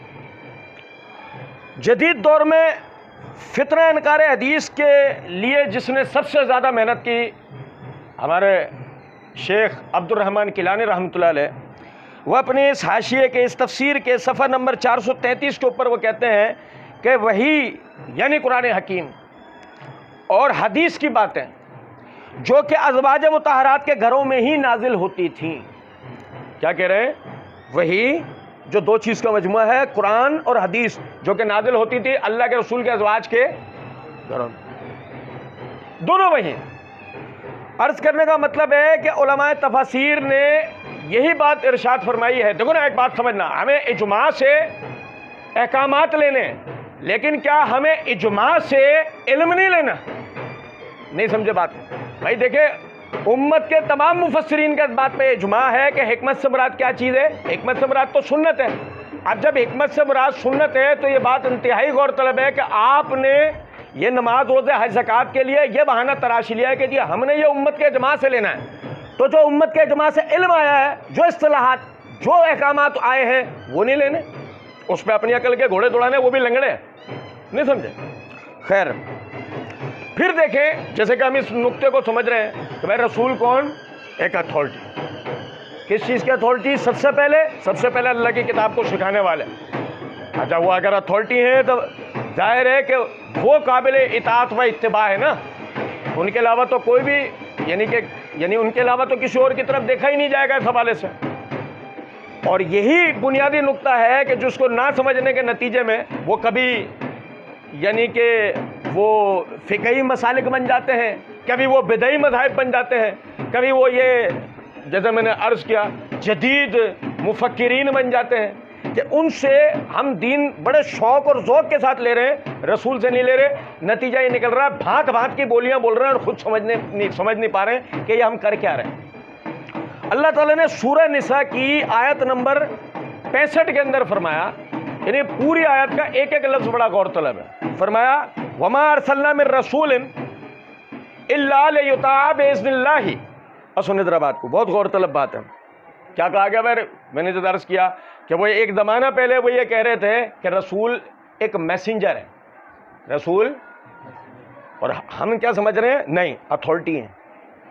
جدید دور میں فتنہ انکار حدیث کے لیے جس نے سب سے زیادہ محنت کی، ہمارے شیخ عبد الرحمن کیلانی رحمۃ اللہ علیہ، وہ اپنے اس حاشیے کے اس تفسیر کے صفحہ نمبر 433 کے اوپر وہ کہتے ہیں کہ وہی یعنی قرآن حکیم اور حدیث کی باتیں جو کہ ازواج مطہرات کے گھروں میں ہی نازل ہوتی تھیں. کیا کہہ رہے ہیں؟ وہی جو دو چیز کا مجموعہ ہے، قرآن اور حدیث، جو کہ نازل ہوتی تھی اللہ کے رسول کے ازواج کے گھروں میں، دونوں وہی. عرض کرنے کا مطلب ہے کہ علماء تفاسیر نے یہی بات ارشاد فرمائی ہے. دیکھو نا، ایک بات سمجھنا، ہمیں اجماع سے احکامات لینے، لیکن کیا ہمیں اجماع سے علم نہیں لینا؟ نہیں سمجھے بات بھائی. دیکھیں امت کے تمام مفسرین کا اس بات پہ اجماع ہے کہ حکمت سے مراد کیا چیز ہے؟ حکمت سے مراد تو سنت ہے۔ اب جب حکمت سے مراد سنت ہے تو یہ بات انتہائی غور طلب ہے کہ آپ نے یہ نماز روزے حج زکوٰۃ کے لیے یہ بہانہ تراشی لیا ہے کہ جی ہم نے یہ امت کے اجماع سے لینا ہے، تو جو امت کے اجماع سے علم آیا ہے، جو اصطلاحات، جو احکامات آئے ہیں وہ نہیں لینے، اس پہ اپنی عقل کے گھوڑے دوڑانے، وہ بھی لنگڑے، نہیں سمجھے؟ خیر، پھر دیکھیں جیسے کہ ہم اس نقطے کو سمجھ رہے ہیں کہ بھائی رسول کون؟ ایک اتھارٹی۔ کس چیز کی اتھارٹی؟ سب سے پہلے اللہ کی کتاب کو سکھانے والے۔ اچھا، وہ اگر اتھارٹی ہیں تو ظاہر ہے کہ وہ قابل اطاعت و اتباع ہے نا، ان کے علاوہ تو کوئی بھی یعنی ان کے علاوہ تو کسی اور کی طرف دیکھا ہی نہیں جائے گا اس حوالے سے۔ اور یہی بنیادی نقطہ ہے کہ جس کو نہ سمجھنے کے نتیجے میں وہ کبھی یعنی کہ وہ فقہی مسالک بن جاتے ہیں، کبھی وہ بدعی مذاہب بن جاتے ہیں، کبھی وہ یہ جیسے میں نے عرض کیا جدید مفکرین بن جاتے ہیں کہ ان سے ہم دین بڑے شوق اور ذوق کے ساتھ لے رہے ہیں، رسول سے نہیں لے رہے، نتیجہ یہ نکل رہا ہے بھانت بھانت کی بولیاں بول رہے ہیں اور خود سمجھ نہیں پا رہے ہیں کہ یہ ہم کر کیا رہے ہیں۔ اللہ تعالیٰ نے سورہ نساء کی آیت نمبر 65 کے اندر فرمایا، یعنی پوری آیت کا ایک ایک لفظ بڑا غور طلب ہے، فرمایا وَمَا أَرْسَلْنَا مِن رَّسُولٍ إِلَّا لِيُطَاعَ بِإِذْنِ اللَّهِ۔ اور سنیں ذرا بات کو، بہت غور طلب بات ہے۔ کیا کہا گیا بھائی؟ میں نے جو درس کیا کہ وہ ایک زمانہ پہلے وہ یہ کہہ رہے تھے کہ رسول ایک میسنجر ہے، رسول، اور ہم کیا سمجھ رہے ہیں؟ نہیں، اتھارٹی ہیں۔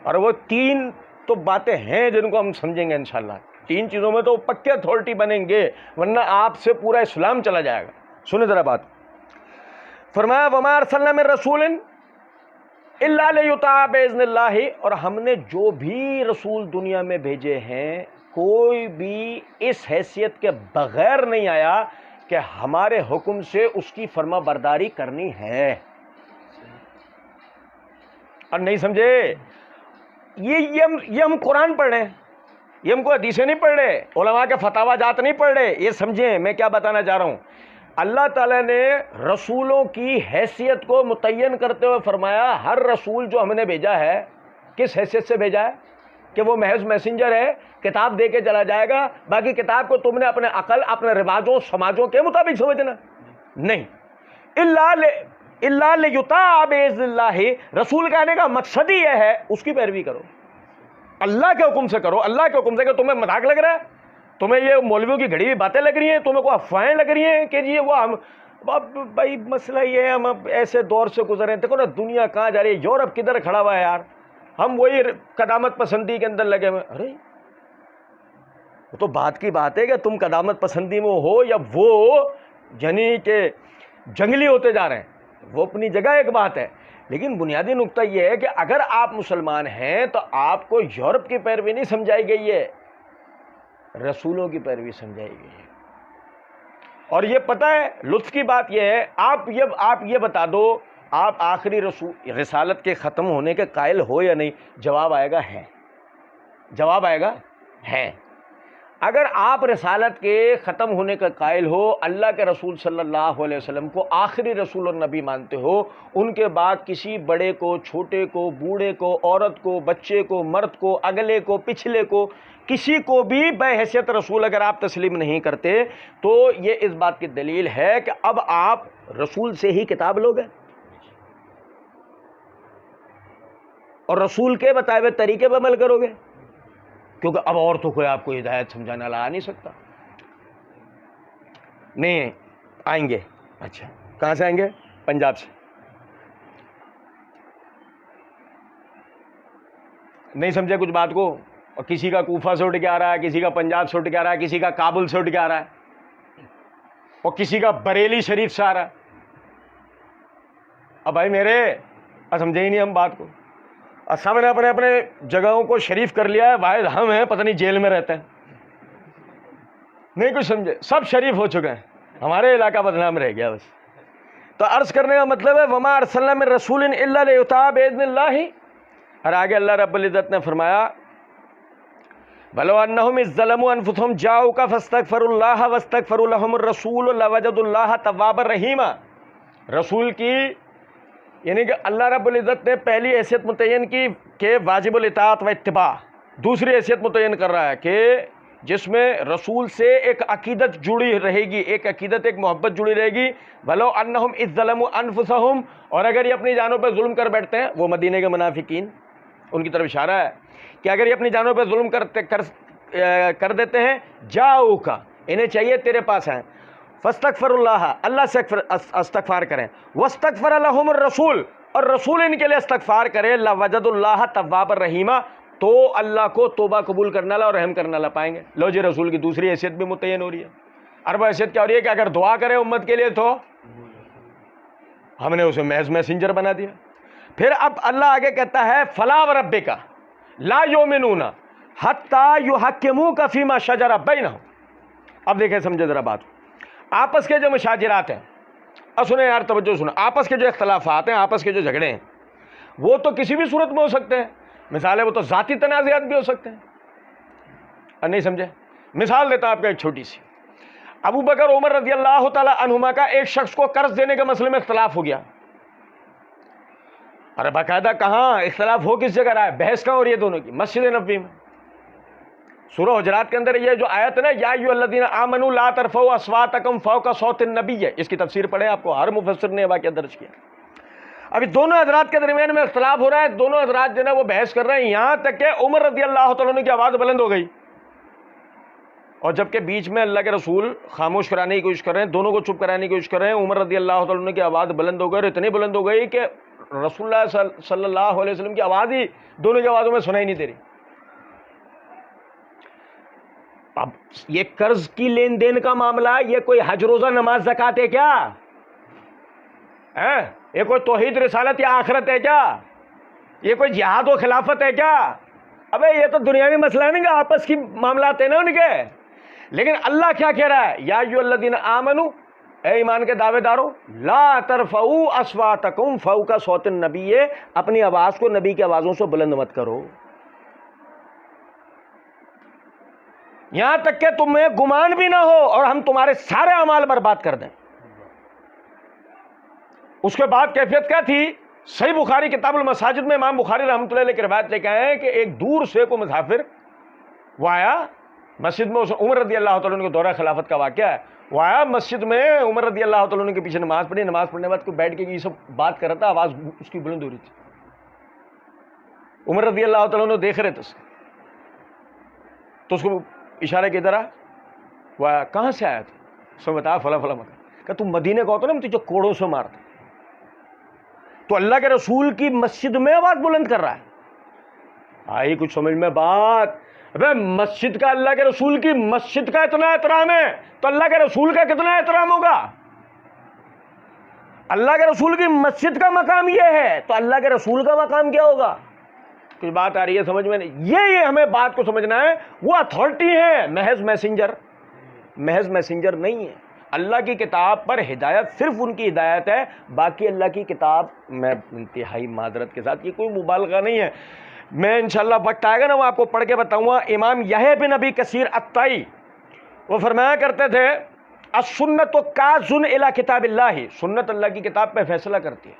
اور وہ تین تو باتیں ہیں جن کو ہم سمجھیں گے انشاءاللہ، تین چیزوں میں تو پکے اتھارٹی بنیں گے، ورنہ آپ سے پورا اسلام چلا جائے گا۔ سنیں ذرا بات، فرمایا وَمَا أَرْسَلْنَا مِن رَّسُولٍ إِلَّا لِيُطَاعَ بِإِذْنِ اللَّهِ، اور ہم نے جو بھی رسول دنیا میں بھیجے ہیں کوئی بھی اس حیثیت کے بغیر نہیں آیا کہ ہمارے حکم سے اس کی فرما برداری کرنی ہے۔ اور نہیں سمجھے؟ یہ ہم قرآن پڑھ رہے ہیں، یہ ہم کو حدیثیں نہیں پڑھ رہے، علماء کے فتاوی جات نہیں پڑھ رہے۔ یہ سمجھیں میں کیا بتانا چاہ رہا ہوں۔ اللہ تعالیٰ نے رسولوں کی حیثیت کو متعین کرتے ہوئے فرمایا ہر رسول جو ہم نے بھیجا ہے کس حیثیت سے بھیجا ہے؟ کہ وہ محض میسنجر ہے، کتاب دے کے چلا جائے گا، باقی کتاب کو تم نے اپنے عقل، اپنے رواجوں سماجوں کے مطابق سمجھنا نہیں۔ الا لیطاع باذن اللہ، رسول کہنے کا مقصد ہی یہ ہے اس کی پیروی کرو، اللہ کے حکم سے کرو، اللہ کے حکم سے۔ کہ تمہیں مذاق لگ رہا ہے، تمہیں یہ مولویوں کی گھڑی ہوئی باتیں لگ رہی ہیں، تمہیں کوئی افواہیں لگ رہی ہیں کہ جی وہ ہم بھائی مسئلہ یہ ہے ہم اب ایسے دور سے گزرے ہیں، دیکھو نا دنیا کہاں جا رہی ہے، یورپ کدھر کھڑا ہوا ہے یار، ہم وہی قدامت پسندی کے اندر لگے ہوئے۔ ارے وہ تو بات کی بات ہے کہ تم قدامت پسندی میں ہو یا وہ یعنی کہ جنگلی ہوتے جا رہے ہیں، وہ اپنی جگہ ایک بات ہے، لیکن بنیادی نقطہ یہ ہے کہ اگر آپ مسلمان ہیں تو آپ کو یورپ کی پیروی نہیں سمجھائی گئی ہے، رسولوں کی پیروی سمجھائی گئی ہے۔ اور یہ پتہ ہے لطف کی بات یہ ہے، آپ یہ بتا دو آپ آخری رسالت کے ختم ہونے کے قائل ہو یا نہیں؟ جواب آئے گا ہے، جواب آئے گا ہے۔ اگر آپ رسالت کے ختم ہونے کا قائل ہو، اللہ کے رسول صلی اللہ علیہ وسلم کو آخری رسول اور نبی مانتے ہو، ان کے بعد کسی بڑے کو، چھوٹے کو، بوڑھے کو، عورت کو، بچے کو، مرد کو، اگلے کو، پچھلے کو، کسی کو بھی بحیثیت رسول اگر آپ تسلیم نہیں کرتے تو یہ اس بات کی دلیل ہے کہ اب آپ رسول سے ہی کتاب لوگے اور رسول کے بتائے ہوئے طریقے پہ عمل کرو گے، کیونکہ اب اور تو کوئی آپ کو ہدایت سمجھانے والا آ نہیں سکتا۔ نہیں آئیں گے، اچھا کہاں سے آئیں گے؟ پنجاب سے۔ نہیں سمجھے کچھ بات کو؟ اور کسی کا کوفہ سے اٹھ کے آ رہا ہے، کسی کا پنجاب سے اٹھ کے آ رہا ہے، کسی کا کابل سے اٹھ کے آ رہا ہے، اور کسی کا بریلی شریف سے آ رہا ہے۔ اب بھائی میرے سمجھے ہی نہیں ہم بات کو، اور سب نے اپنے اپنے جگہوں کو شریف کر لیا ہے، واحد ہم ہیں پتہ نہیں جیل میں رہتے ہیں، نہیں کچھ سمجھے، سب شریف ہو چکے ہیں، ہمارے علاقہ بدنام رہ گیا بس۔ تو عرض کرنے کا مطلب ہے وما ارسلنا من رسول الا لیطاع باذن اللہ۔ اور آگے اللہ رب العزت نے فرمایا بلو انہم اذ ظلموا انفسہم جاؤک فاستغفروا اللہ واستغفر لهم الرسول لوجدوا اللہ توابا رحیما۔ رسول کی یعنی کہ اللہ رب العزت نے پہلی حیثیت متعین کی کہ واجب الاطاعت و اتباع، دوسری حیثیت متعین کر رہا ہے کہ جس میں رسول سے ایک عقیدت جڑی رہے گی، ایک عقیدت، ایک محبت جڑی رہے گی. وَلَوْ أَنَّهُمْ إِذْ ظَلَمُوا أَنفُسَهُمْ، اور اگر یہ اپنی جانوں پہ ظلم کر بیٹھتے ہیں، وہ مدینے کے منافقین، ان کی طرف اشارہ ہے کہ اگر یہ اپنی جانوں پہ ظلم کر دیتے ہیں، جاؤکا، انہیں چاہیے تیرے پاس ہیں، فاستغفر اللہ، اللہ سے استغفار کریں، واستغفر لهم الرسول، اور رسول ان کے لیے استغفار کرے، لوجد اللہ توابا رحیما، تو اللہ کو توبہ قبول کرنے والا اور رحم کرنے والا پائیں گے. لو جی، رسول کی دوسری حیثیت بھی متعین ہو رہی ہے. اربع حیثیت کیا ہو رہی ہے کہ اگر دعا کرے امت کے لیے تو ہم نے اسے محض میسنجر بنا دیا. پھر اب اللہ آگے کہتا ہے فلا وربک لا یؤمنون حتی یحکموک فیما شجر بینہم. اب دیکھیں، سمجھے ذرا بات، آپس کے جو مشاجرات ہیں، اب سنیں یار، توجہ سنیں، آپس کے جو اختلافات ہیں، آپس کے جو جھگڑے ہیں، وہ تو کسی بھی صورت میں ہو سکتے ہیں. مثال ہے، وہ تو ذاتی تنازعات بھی ہو سکتے ہیں. اور نہیں سمجھے؟ مثال دیتا ہوں آپ کو ایک چھوٹی سی. ابو بکر عمر رضی اللہ تعالی عنہما کا ایک شخص کو قرض دینے کے مسئلے میں اختلاف ہو گیا. ارے باقاعدہ کہاں اختلاف ہو، کس جگہ رہا ہے، بحث کہاں ہو رہی ہے دونوں کی؟ مسجد نبوی میں. سورہ حجرات کے اندر یہ جو آیت ہے نا، یا ایھا الذین آمنوا لا ترفعوا اصواتکم فوق صوت النبی، ہے، اس کی تفسیر پڑھیں، آپ کو ہر مفسر نے واقعہ درج کیا. ابھی دونوں حضرات کے درمیان میں اختلاف ہو رہا ہے، دونوں حضرات جو ہے وہ بحث کر رہے ہیں، یہاں تک کہ عمر رضی اللہ تعالیٰ عنہ کی آواز بلند ہو گئی، اور جبکہ بیچ میں اللہ کے رسول خاموش کرانے کی کوشش کر رہے ہیں، دونوں کو چپ کرانے کی کوشش کر رہے ہیں، عمر رضی اللہ تعالیٰ عنہ کی آواز بلند ہو گئی، اور اتنی بلند ہو گئی کہ رسول اللہ صلی اللہ علیہ وسلم کی آواز ہی دونوں کی آوازوں میں سنائی نہیں دے رہی. اب یہ قرض کی لین دین کا معاملہ، یہ کوئی حج روزہ نماز زکات ہے کیا؟ یہ کوئی توحید رسالت یا آخرت ہے کیا؟ یہ کوئی جہاد و خلافت ہے کیا؟ ابے یہ تو دنیاوی مسئلہ ہے نا، کہ آپس کی معاملات ہیں نا ان کے. لیکن اللہ کیا کہہ رہا ہے؟ یا ایھا الذین آمنوا، اے ایمان کے دعوے دارو، لا ترفعوا اصواتکم فوق صوت النبی، اپنی آواز کو نبی کی آوازوں سے بلند مت کرو، یہاں تک کہ تمہیں گمان بھی نہ ہو اور ہم تمہارے سارے اعمال برباد کر دیں. اس کے بعد کیفیت کیا تھی؟ صحیح بخاری کتاب المساجد میں امام بخاری رحمۃ اللہ علیہ کی روایت لے کے آئے ہیں کہ ایک دور سے کوئی مسافر وہ آیا مسجد میں، عمر رضی اللہ تعالیٰ عنہ کے دورہ خلافت کا واقعہ ہے، وہ آیا مسجد میں، عمر رضی اللہ تعالیٰ عنہ کے پیچھے نماز پڑھی، نماز پڑھنے کے بعد کوئی بیٹھ کے یہ سب بات کر رہا تھا، آواز اس کی بلند ہو رہی تھی. عمر رضی اللہ تعالیٰ عنہ دیکھ رہے تھے اس تو اس کو اشارہ کی طرح، وہ کہاں سے آیا تھا؟ سو بتا فلاں فلاں مکان. کہ تم مدینے کا ہوتا نا، تجھے کوڑوں سے مارتا. تو اللہ کے رسول کی مسجد میں آواز بلند کر رہا ہے. آئی کچھ سمجھ میں بات؟ ابے مسجد کا، اللہ کے رسول کی مسجد کا اتنا احترام ہے تو اللہ کے رسول کا کتنا احترام ہوگا؟ اللہ کے رسول کی مسجد کا مقام یہ ہے تو اللہ کے رسول کا مقام کیا ہوگا؟ کچھ بات آ رہی ہے سمجھ میں؟ نہیں، یہ ہمیں بات کو سمجھنا ہے. وہ اتھارٹی ہے، محض میسنجر نہیں ہے. اللہ کی کتاب پر ہدایت صرف ان کی ہدایت ہے، باقی اللہ کی کتاب میں انتہائی معذرت کے ساتھ یہ کوئی مبالغہ نہیں ہے. میں انشاءاللہ وقت آئے گا نا، وہ آپ کو پڑھ کے بتاؤں گا. امام یحییٰ بن ابی کثیر الطائی وہ فرمایا کرتے تھے، السنت کاظ الی کتاب اللہ، سنت اللہ کی کتاب پہ فیصلہ کرتی ہے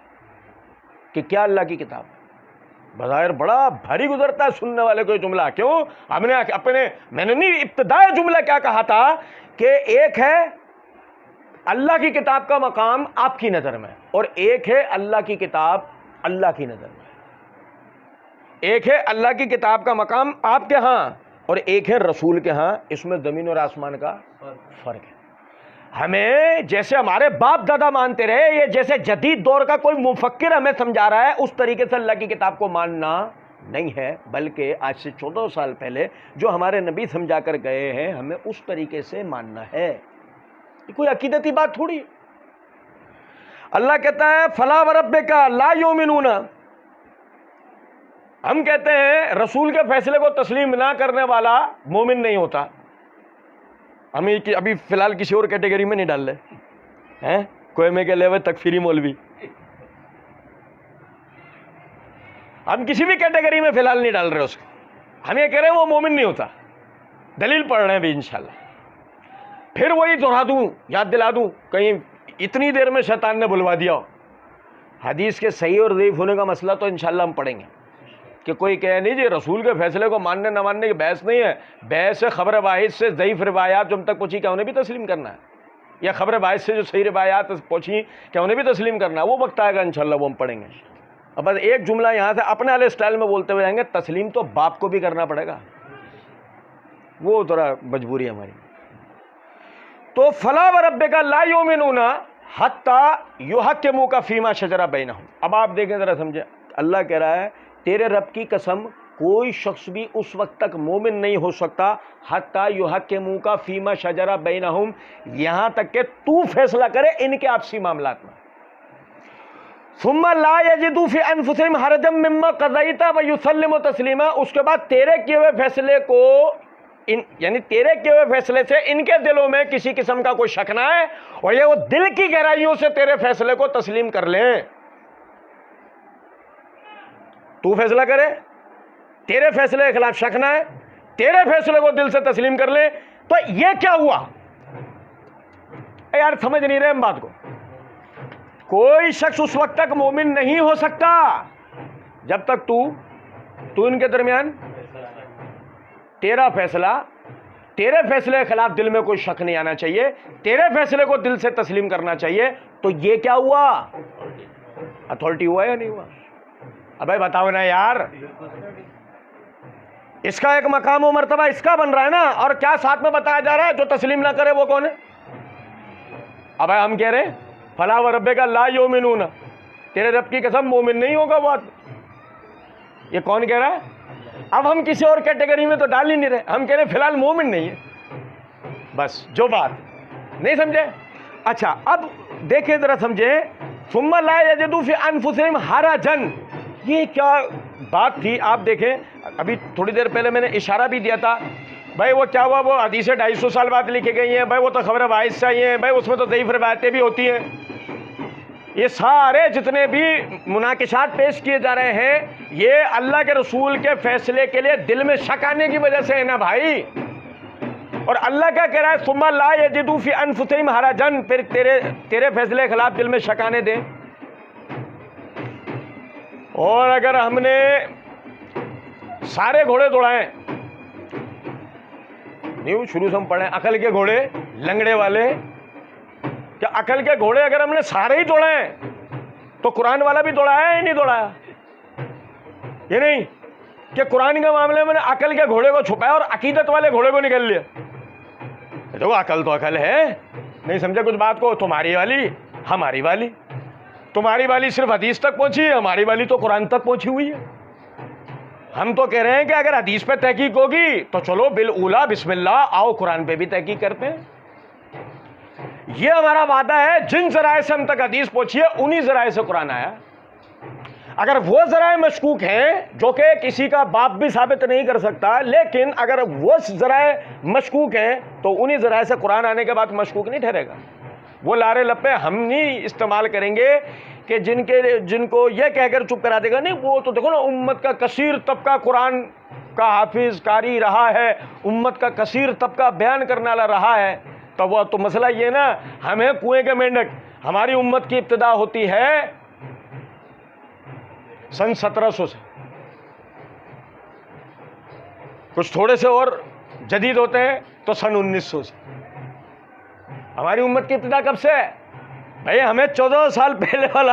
کہ کیا اللہ کی کتاب ہے. بظاہر بڑا بھاری گزرتا ہے سننے والے کو یہ جملہ. کیوں؟ میں نے نہیں ابتدائی جملہ کیا کہا تھا کہ ایک ہے اللہ کی کتاب کا مقام آپ کی نظر میں، اور ایک ہے اللہ کی کتاب اللہ کی نظر میں. ایک ہے اللہ کی کتاب کا مقام آپ کے ہاں اور ایک ہے رسول کے ہاں. اس میں زمین اور آسمان کا فرق ہے. ہمیں جیسے ہمارے باپ دادا مانتے رہے، یہ جیسے جدید دور کا کوئی مفکر ہمیں سمجھا رہا ہے، اس طریقے سے اللہ کی کتاب کو ماننا نہیں ہے، بلکہ آج سے 14 سال پہلے جو ہمارے نبی سمجھا کر گئے ہیں ہمیں اس طریقے سے ماننا ہے. یہ کوئی عقیدتی بات تھوڑی. اللہ کہتا ہے فلا وربک لا یؤمنون. ہم کہتے ہیں رسول کے فیصلے کو تسلیم نہ کرنے والا مومن نہیں ہوتا. ہم ابھی فی الحال کسی اور کیٹیگری میں نہیں ڈال رہے ہیں، کوئی میں کہ لے ہوئے تکفیری مولوی، ہم کسی بھی کیٹیگری میں فی الحال نہیں ڈال رہے اس کو. ہم یہ کہہ رہے ہیں وہ مومن نہیں ہوتا. دلیل پڑھ رہے ہیں بھی انشاءاللہ. پھر وہی دہرا دوں، یاد دلا دوں، کہیں اتنی دیر میں شیطان نے بلوا دیا ہو حدیث کے صحیح اور ضعیف ہونے کا مسئلہ تو انشاءاللہ ہم پڑھیں گے کہ کوئی کہے نہیں جی رسول کے فیصلے کو ماننے نہ ماننے کی بحث نہیں ہے، بحث ہے خبر واحد سے ضعیف روایات جو ہم تک پہنچی کیا انہیں بھی تسلیم کرنا ہے، یا خبر واحد سے جو صحیح روایات پہنچی کیا انہیں بھی تسلیم کرنا ہے، وہ وقت آئے گا انشاءاللہ وہ ہم پڑھیں گے۔ اب بس ایک جملہ یہاں سے اپنے والے اسٹائل میں بولتے ہوئے جائیں گے، تسلیم تو باپ کو بھی کرنا پڑے گا، وہ تھوڑا مجبوری ہے ہماری۔ تو فلا وربک لا یؤمنون حتی یحکموک فیما شجر بینہم۔ اب آپ دیکھیں ذرا سمجھیں، اللہ کہہ رہا ہے تیرے رب کی قسم کوئی شخص بھی اس وقت تک مومن نہیں ہو سکتا حتی یحکموک فیما شجر بینہم، یہاں تک کہ تو فیصلہ کرے ان کے آپسی معاملات میں۔ ثم لا یجدوا فی انفسہم حرجا مما قضیت ویسلموا تسلیما، اس کے بعد تیرے کیے ہوئے فیصلے کو یعنی تیرے کیے ہوئے فیصلے سے ان کے دلوں میں کسی قسم کا کوئی شک نہ ہے، اور یہ وہ دل کی گہرائیوں سے تیرے فیصلے کو تسلیم کر لیں۔ تو فیصلہ کرے، تیرے فیصلے کے خلاف شک نہ ہے، تیرے فیصلے کو دل سے تسلیم کر لیں، تو یہ کیا ہوا؟ یار سمجھ نہیں رہے ہم بات کو۔ کوئی شخص اس وقت تک مومن نہیں ہو سکتا جب تک تو ان کے درمیان تیرا فیصلہ، تیرے فیصلے کے خلاف دل میں کوئی شک نہیں آنا چاہیے، تیرے فیصلے کو دل سے تسلیم کرنا چاہیے۔ تو یہ کیا ہوا؟ اتھارٹی ہوا یا نہیں ہوا؟ ابے بتاؤ نا یار، اس کا ایک مقام و مرتبہ اس کا بن رہا ہے نا، اور کیا ساتھ میں بتایا جا رہا ہے جو تسلیم نہ کرے وہ کون ہے؟ اب ہم کہہ رہے ہیں فلا وربک لا یؤمنون، تیرے رب کی قسم مومن نہیں ہوگا وہ آدمی۔ یہ کون کہہ رہا ہے؟ اب ہم کسی اور کیٹیگری میں تو ڈال ہی نہیں رہے، ہم کہہ رہے ہیں فی الحال مومن نہیں ہے، بس جو بات نہیں سمجھے۔ اچھا اب دیکھیں ذرا سمجھیں، ثم لا یجدوا فی انفسہم حرجا، یہ کیا بات تھی؟ آپ دیکھیں ابھی تھوڑی دیر پہلے میں نے اشارہ بھی دیا تھا، بھائی وہ کیا ہوا، وہ حدیثیں 250 سال بعد لکھی گئی ہیں، بھائی وہ تو خبر واحد سے آئی ہیں، بھائی اس میں تو ضعیف روایتیں بھی ہوتی ہیں۔ یہ سارے جتنے بھی مناقشات پیش کیے جا رہے ہیں یہ اللہ کے رسول کے فیصلے کے لیے دل میں شک آنے کی وجہ سے ہے نا بھائی۔ اور اللہ کیا کہہ رہا ہے؟ ثم لا یجدوا فی انفسہم حرجا، پھر تیرے فیصلے کے خلاف دل میں شک آنے دیں۔ اور اگر ہم نے سارے گھوڑے دوڑائیں، نہیں شروع سے ہم پڑھیں عقل کے گھوڑے لنگڑے والے، کہ عقل کے گھوڑے اگر ہم نے سارے ہی دوڑائیں تو قرآن والا بھی دوڑایا یا نہیں دوڑایا؟ یہ نہیں کہ قرآن کے معاملے میں نے عقل کے گھوڑے کو چھپایا اور عقیدت والے گھوڑے کو نکل لیا۔ دیکھو عقل تو عقل ہے، نہیں سمجھے کچھ بات کو، تمہاری والی ہماری والی، تمہاری والی صرف حدیث تک پہنچی ہے، ہماری والی تو قرآن تک پہنچی ہوئی ہے۔ ہم تو کہہ رہے ہیں کہ اگر حدیث پہ تحقیق ہوگی تو چلو بالاولیٰ بسم اللہ آؤ قرآن پہ بھی تحقیق کرتے ہیں۔ یہ ہمارا وعدہ ہے، جن ذرائع سے ہم تک حدیث پہنچی ہے انہی ذرائع سے قرآن آیا۔ اگر وہ ذرائع مشکوک ہیں جو کہ کسی کا باپ بھی ثابت نہیں کر سکتا، لیکن اگر وہ ذرائع مشکوک ہیں تو انہی ذرائع سے قرآن آنے کے بعد مشکوک نہیں ٹھہرے گا۔ وہ لارے لپے ہم نہیں استعمال کریں گے کہ جن کو یہ کہہ کر چپ کرا دے گا، نہیں وہ تو دیکھو نا امت کا کثیر طبقہ قرآن کا حافظ قاری رہا ہے، امت کا کثیر طبقہ بیان کرنے والا رہا ہے، تو وہ تو مسئلہ یہ نا ہمیں کنویں کے مینڈک، ہماری امت کی ابتدا ہوتی ہے سن 1700 سے، کچھ تھوڑے سے اور جدید ہوتے ہیں تو سن 1900 سے۔ ہماری امت کی ابتدا کب سے ہے بھائی؟ ہمیں 14 سال پہلے والا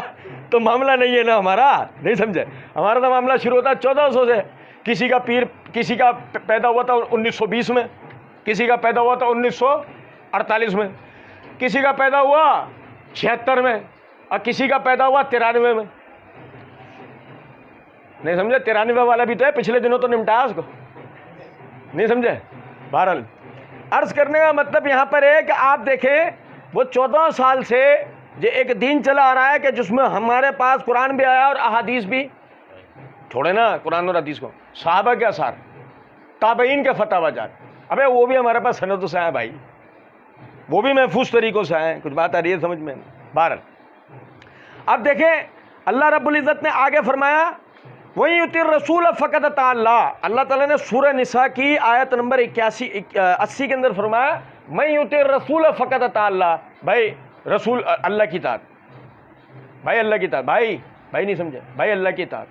تو معاملہ نہیں ہے نا ہمارا، نہیں سمجھے؟ ہمارا تو معاملہ شروع ہوتا ہے 1400 سے۔ کسی کا پیر کسی کا پیدا ہوا تھا 1920 میں، کسی کا پیدا ہوا تھا 1948 میں، کسی کا پیدا ہوا 76 میں، اور کسی کا پیدا ہوا 93 میں، نہیں سمجھے؟ 93 والا بھی تو ہے، پچھلے دنوں تو نمٹایا اس کو، نہیں سمجھے؟ بہرحال عرض کرنے کا مطلب یہاں پر ہے کہ آپ دیکھیں وہ 14 سال سے یہ ایک دین چلا آ رہا ہے کہ جس میں ہمارے پاس قرآن بھی آیا اور احادیث بھی، چھوڑے نا قرآن اور حدیث کو، صحابہ کے آثار، تابعین کے فتاوی جات، ابے وہ بھی ہمارے پاس سندوں سے آئے بھائی، وہ بھی محفوظ طریقوں سے آئے ہیں۔ کچھ بات آ رہی ہے سمجھ میں؟ بہرحال اب دیکھیں اللہ رب العزت نے آگے فرمایا وَإِن يُطِعِ الرَّسُولَ فَقَدْ أَطَاعَ اللَّهَ، اللہ تعالیٰ نے سورہ نساء کی آیت نمبر 80 کے اندر فرمایا مَن يُطِعِ الرَّسُولَ فَقَدْ أَطَاعَ اللَّهَ، بھائی رسول اللہ کی اطاعت، بھائی اللہ کی اطاعت، بھائی نہیں سمجھے، بھائی اللہ کی اطاعت.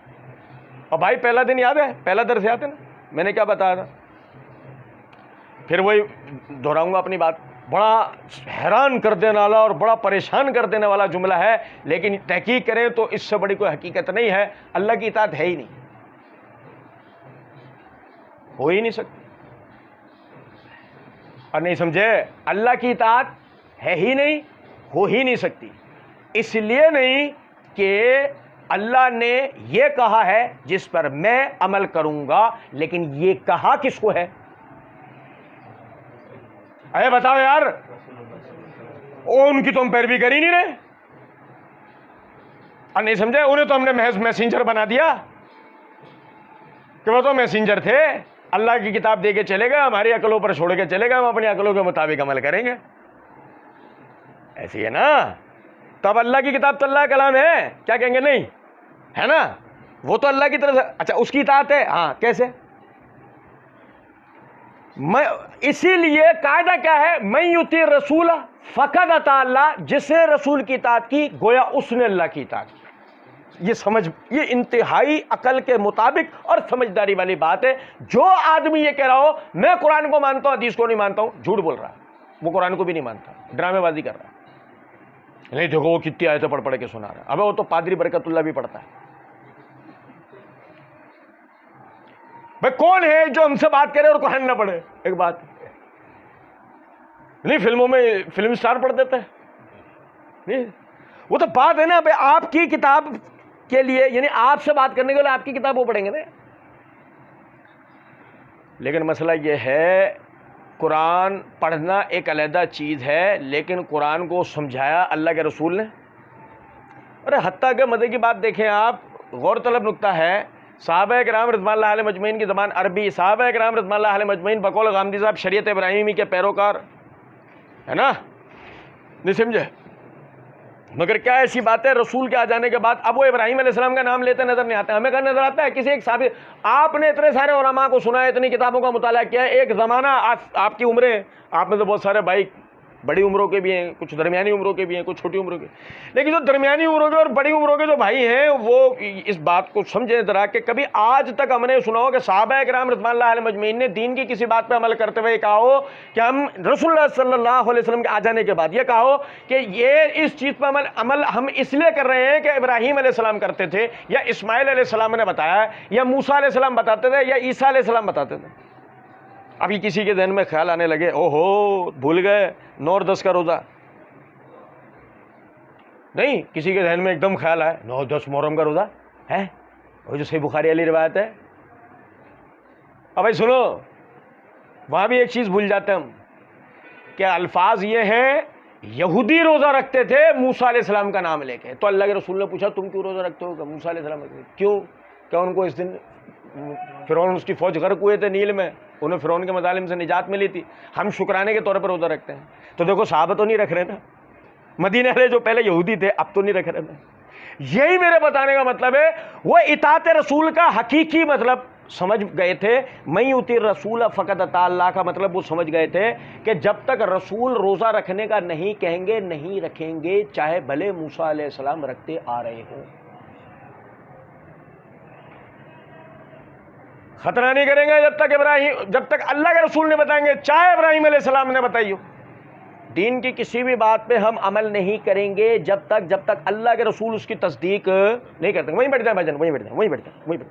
اور بھائی پہلا دن یاد ہے، پہلا درس یاد ہے نا میں نے کیا بتایا تھا؟ پھر وہی دہراؤں گا اپنی بات. بڑا حیران کر دینے والا اور بڑا پریشان کر دینے والا جملہ ہے، لیکن تحقیق کریں تو اس سے بڑی کوئی حقیقت نہیں ہے. اللہ کی اطاعت ہے ہی نہیں، ہو ہی نہیں سکتی. اور نہیں سمجھے، اللہ کی اطاعت ہے ہی نہیں، ہو ہی نہیں سکتی. اس لیے نہیں کہ اللہ نے یہ کہا ہے جس پر میں عمل کروں گا، لیکن یہ کہا کس کو ہے؟ اے بتاؤ یار، ان کی تو ہم پیروی کر ہی نہیں رہے. اور نہیں سمجھے، انہیں تو ہم نے محض میسنجر بنا دیا کہ وہ تو میسنجر تھے. اللہ کی کتاب دے کے چلے گئے، ہماری عقلوں پر چھوڑ کے چلے گئے، ہم اپنی عقلوں کے مطابق عمل کریں گے. ایسی ہے نا. تب اللہ کی کتاب تو اللہ کا کلام ہے، کیا کہیں گے؟ نہیں ہے نا، وہ تو اللہ کی طرف سے. اچھا اس کی اطاعت ہے، ہاں کیسے؟ اسی لیے قاعدہ کیا ہے؟ من یطیع الرسول فقد اطاع اللہ. جس نے رسول کی اطاعت کی گویا اس نے اللہ کی اطاعت کی. یہ انتہائی عقل کے مطابق اور سمجھداری والی بات ہے. جو آدمی یہ کہہ رہا ہو میں قرآن کو مانتا ہوں حدیث کو نہیں مانتا ہوں، جھوٹ بول رہا ہے. وہ قرآن کو بھی نہیں مانتا، ڈرامے بازی کر رہا ہے. نہیں دیکھو وہ کتنی آیتیں پڑھ کے سنا رہا ہے. ابے وہ تو پادری برکت اللہ بھی پڑھتا ہے. بھائی کون ہے جو ہم سے بات کرے اور قرآن نہ پڑھے؟ ایک بات نہیں، فلموں میں فلم سٹار پڑھ دیتے ہیں. نہیں وہ تو بات ہے نا بھائی، آپ کی کتاب کے لیے یعنی آپ سے بات کرنے کے لیے آپ کی کتاب وہ پڑھیں گے نا. لیکن مسئلہ یہ ہے قرآن پڑھنا ایک علیحدہ چیز ہے، لیکن قرآن کو سمجھایا اللہ کے رسول نے. ارے حتیٰ کہ مزے کی بات دیکھیں آپ، غور طلب نکتہ ہے، صحابہ کرام رضوان اللہ علیہ مجمعین کی زبان عربی، صحابہ کرام رضوان اللہ علیہ مجمعین بقول غامدی صاحب شریعت ابراہیمی کے پیروکار ہے نا، نہیں سمجھے. مگر کیا ایسی بات ہے رسول کے آ جانے کے بعد اب وہ ابراہیم علیہ السلام کا نام لیتے نظر نہیں آتے؟ ہمیں کہاں نظر آتا ہے؟ کسی ایک صحابی، آپ نے اتنے سارے علماء کو سنا ہے، اتنی کتابوں کا مطالعہ کیا ہے، ایک زمانہ آپ کی عمریں، آپ میں تو بہت سارے بھائی بڑی عمروں کے بھی ہیں، کچھ درمیانی عمروں کے بھی ہیں، کچھ چھوٹی عمروں کے، لیکن جو درمیانی عمروں کے اور بڑی عمروں کے جو بھائی ہیں وہ اس بات کو سمجھیں ذرا کہ کبھی آج تک ہم نے سنا ہو کہ صحابہ کرام رضوان اللہ علیہ مجمعین نے دین کی کسی بات پہ عمل کرتے ہوئے کہا ہو کہ ہم رسول اللہ صلی اللہ علیہ وسلم کے آ جانے کے بعد یہ کہا ہو کہ یہ اس چیز پہ عمل ہم اس لیے کر رہے ہیں کہ ابراہیم علیہ السلام کرتے تھے، یا اسماعیل علیہ السلام نے بتایا، یا موسیٰ علیہ السلام بتاتے تھے، یا عیسیٰ علیہ السلام بتاتے تھے. ابھی کسی کے ذہن میں خیال آنے لگے، او ہو بھول گئے 9 اور 10 کا روزہ. نہیں، کسی کے ذہن میں ایک دم خیال آئے 9 10 محرم کا روزہ ہے، وہ جو صحیح بخاری علی روایت ہے. اب بھائی سنو، وہاں بھی ایک چیز بھول جاتے ہم کہ الفاظ یہ ہیں یہودی روزہ رکھتے تھے موسیٰ علیہ السلام کا نام لے کے. تو اللہ کے رسول نے پوچھا تم کیوں روزہ رکھتے ہو؟ کہ موسیٰ علیہ السلام کیوں؟ کیا ان کو اس دن فرعون اس کی فوج غرق ہوئے تھے نیل میں، انہیں فرعون کے مظالم سے نجات ملی تھی، ہم شکرانے کے طور پر روزہ رکھتے ہیں. تو دیکھو صحابہ تو نہیں رکھ رہے تھے، مدینے والے جو پہلے یہودی تھے اب تو نہیں رکھ رہے تھے. یہی میرے بتانے کا مطلب ہے، وہ اطاعت رسول کا حقیقی مطلب سمجھ گئے تھے. من یطیع الرسول فقد اطاع اللہ کا مطلب وہ سمجھ گئے تھے کہ جب تک رسول روزہ رکھنے کا نہیں کہیں گے نہیں رکھیں گے، چاہے بھلے موسیٰ علیہ السلام رکھتے آ رہے ہوں. خطرہ نہیں کریں گے جب تک اللہ کے رسول نے بتائیں گے، چاہے ابراہیم علیہ السلام نے بتائی ہو. دین کی کسی بھی بات پہ ہم عمل نہیں کریں گے جب تک اللہ کے رسول اس کی تصدیق نہیں کرتے. وہیں بیٹھ جائیں بھائی جان، وہیں بیٹھ جائیں.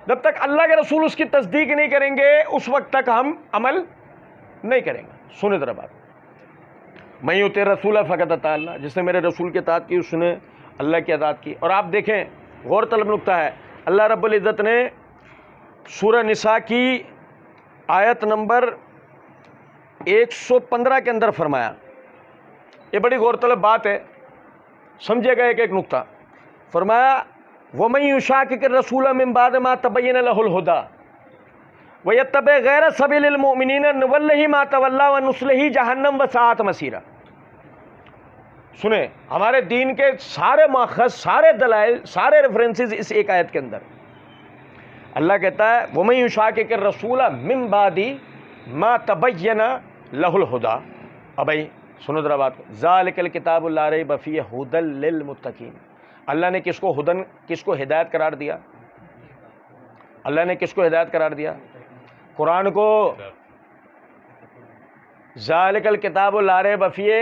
جب تک اللہ کے رسول اس کی تصدیق نہیں کریں گے اس وقت تک ہم عمل نہیں کریں گے. سنیں ذرا بات، من یطیع الرسول فقد اطاع اللہ، جس نے میرے رسول کی اطاعت کی اس نے اللہ کی اطاعت کی. اور آپ دیکھیں غور طلب نکتہ ہے، اللہ رب العزت نے سورہ نساء کی آیت نمبر 115 کے اندر فرمایا، یہ بڑی غور طلب بات ہے، سمجھے گا ایک ایک نکتہ. فرمایا وَمَن يُشَاقِقِ الرَّسُولَ مِن بَعْدِ مَا تَبَيَّنَ لَهُ الْهُدَىٰ وَيَتَّبِعْ غَيْرَ سَبِيلِ الْمُؤْمِنِينَ نُوَلِّهِ مَا تَوَلَّىٰ وَنُصْلِهِ جَهَنَّمَ وَسَاءَتْ مَصِيرًا. سنیں ہمارے دین کے سارے ماخذ، سارے دلائل، سارے ریفرنسز اس ایک آیت کے اندر. اللہ کہتا ہے وَمَن يُشَاقِقِ الرَّسُولَ مِن بَعْدِ مَا تَبَيَّنَ لَهُ الْهُدَىٰ. اب بھائی سنو ذرا بات کو، ذالک الکتاب لا ریب فیہ ھدی للمتقین، اللہ نے کس کو ہدایت قرار دیا؟ اللہ نے کس کو ہدایت قرار دیا؟ قرآن کو۔ ذالک الکتاب لا ریب فیہ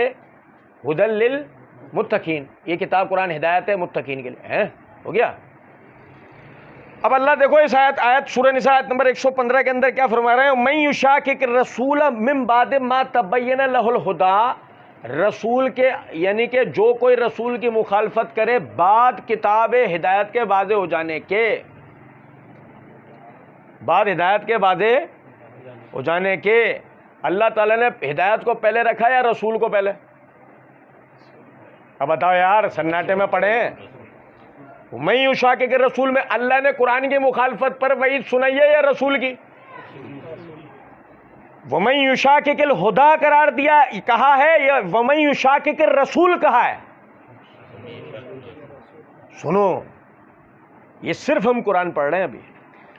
ھدی للمتقین، یہ کتاب قرآن ہدایت ہے متقین کے لیے، ہو گیا۔ اب اللہ دیکھو اس آیت سورہ نساء آیت نمبر 115 کے اندر کیا فرما رہے ہیں؟ من یشاقق الرسول من بعد ما تبین لہ الہدی، رسول کے یعنی کہ جو کوئی رسول کی مخالفت کرے بعد کتاب ہدایت کے واضح ہو جانے کے، بعد ہدایت کے واضح ہو جانے کے، اللہ تعالیٰ نے ہدایت کو پہلے رکھا یا رسول کو پہلے؟ اب بتاؤ یار، سناٹے میں پڑھیں۔ میں یشاقق الرسول میں اللہ نے قرآن کی مخالفت پر وعید سنائی ہے یا رسول کی؟ وَمَن يُشَاقِقِ الْهُدَىٰ قرار دیا کہا ہے یا وَمَن يُشَاقِقِ الرَّسُولِ کہا ہے؟ سنو، یہ صرف ہم قرآن پڑھ رہے ہیں ابھی۔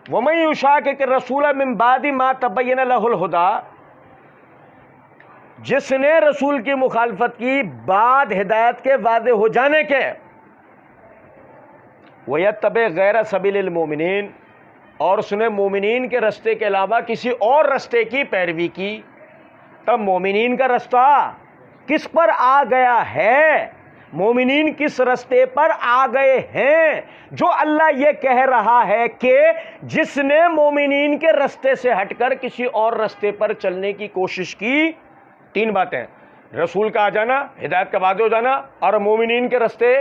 وَمَن يُشَاقِقِ الرَّسُولَ مِن بَعْدِ مَا تَبَيَّنَ لَهُ الْهُدَىٰ، جس نے رسول کی مخالفت کی بعد ہدایت کے واضح ہو جانے کے، وَيَتَّبِعْ غَيْرَ سَبِيلِ الْمُؤْمِنِينَ، اور اس نے مومنین کے رستے کے علاوہ کسی اور رستے کی پیروی کی، تب مومنین کا رستہ کس پر آ گیا ہے؟ مومنین کس رستے پر آ گئے ہیں؟ جو اللہ یہ کہہ رہا ہے کہ جس نے مومنین کے رستے سے ہٹ کر کسی اور رستے پر چلنے کی کوشش کی، تین باتیں، رسول کا آ جانا، ہدایت کا واضح ہو جانا، اور مومنین کے رستے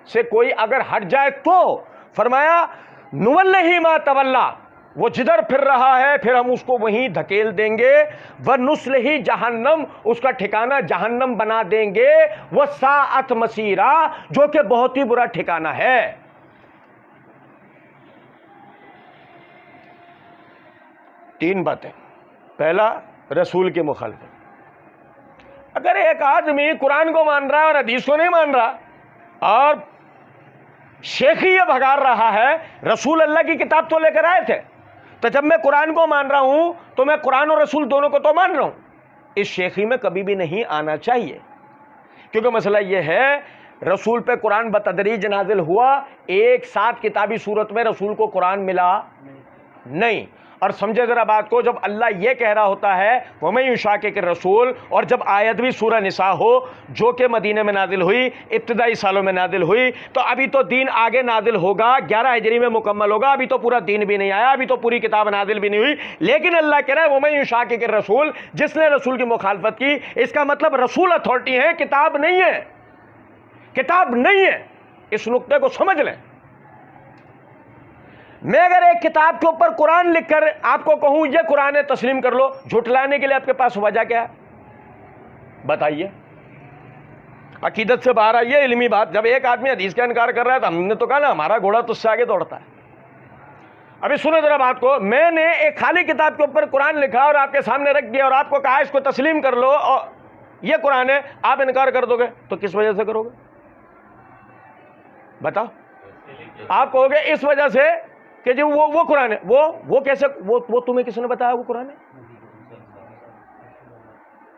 سے کوئی اگر ہٹ جائے تو فرمایا نولہ ما تولا، وہ جدھر پھر رہا ہے پھر ہم اس کو وہیں دھکیل دیں گے، ونصلہ جہنم، اس کا ٹھکانہ جہنم بنا دیں گے، وساءت مصیرا، جو کہ بہت ہی برا ٹھکانہ ہے۔ تین باتیں، پہلا رسول کی مخالفت۔ اگر ایک آدمی قرآن کو مان رہا ہے اور حدیث کو نہیں مان رہا اور شیخی یہ بھگار رہا ہے، رسول اللہ کی کتاب تو لے کر آئے تھے، تو جب میں قرآن کو مان رہا ہوں تو میں قرآن اور رسول دونوں کو تو مان رہا ہوں، اس شیخی میں کبھی بھی نہیں آنا چاہیے، کیونکہ مسئلہ یہ ہے رسول پہ قرآن بتدریج نازل ہوا، ایک ساتھ کتابی صورت میں رسول کو قرآن ملا نہیں۔ اور سمجھے ذرا بات کو، جب اللہ یہ کہہ رہا ہوتا ہے وَمَن يُشَاقِقِ الرَّسُولَ، اور جب آیت بھی سورہ نساء ہو جو کہ مدینے میں نازل ہوئی، ابتدائی سالوں میں نازل ہوئی، تو ابھی تو دین آگے نازل ہوگا، 11 ہجری میں مکمل ہوگا، ابھی تو پورا دین بھی نہیں آیا، ابھی تو پوری کتاب نازل بھی نہیں ہوئی، لیکن اللہ کہہ رہا ہے وَمَن يُشَاقِقِ الرَّسُولَ، جس نے رسول کی مخالفت کی، اس کا مطلب رسول اتھارٹی ہے، کتاب نہیں ہے، کتاب نہیں ہے، اس نقطے کو سمجھ لیں۔ میں اگر ایک کتاب کے اوپر قرآن لکھ کر آپ کو کہوں یہ قرآن ہے تسلیم کر لو، جھٹلانے کے لیے آپ کے پاس وجہ کیا ہے؟ بتائیے۔ عقیدت سے باہر آئیے، علمی بات۔ جب ایک آدمی حدیث کا انکار کر رہا ہے تو ہم نے تو کہا نا ہمارا گھوڑا تو اس سے آگے دوڑتا ہے۔ ابھی سنو ذرا بات کو، میں نے ایک خالی کتاب کے اوپر قرآن لکھا اور آپ کے سامنے رکھ دیا اور آپ کو کہا اس کو تسلیم کر لو اور یہ قرآن ہے، آپ انکار کر دو گے تو کس وجہ سے کرو گے؟ بتاؤ۔ آپ کہو گے اس وجہ سے کہ جو وہ قرآن ہے، وہ کیسے، وہ تمہیں کس نے بتایا وہ قرآن ہے؟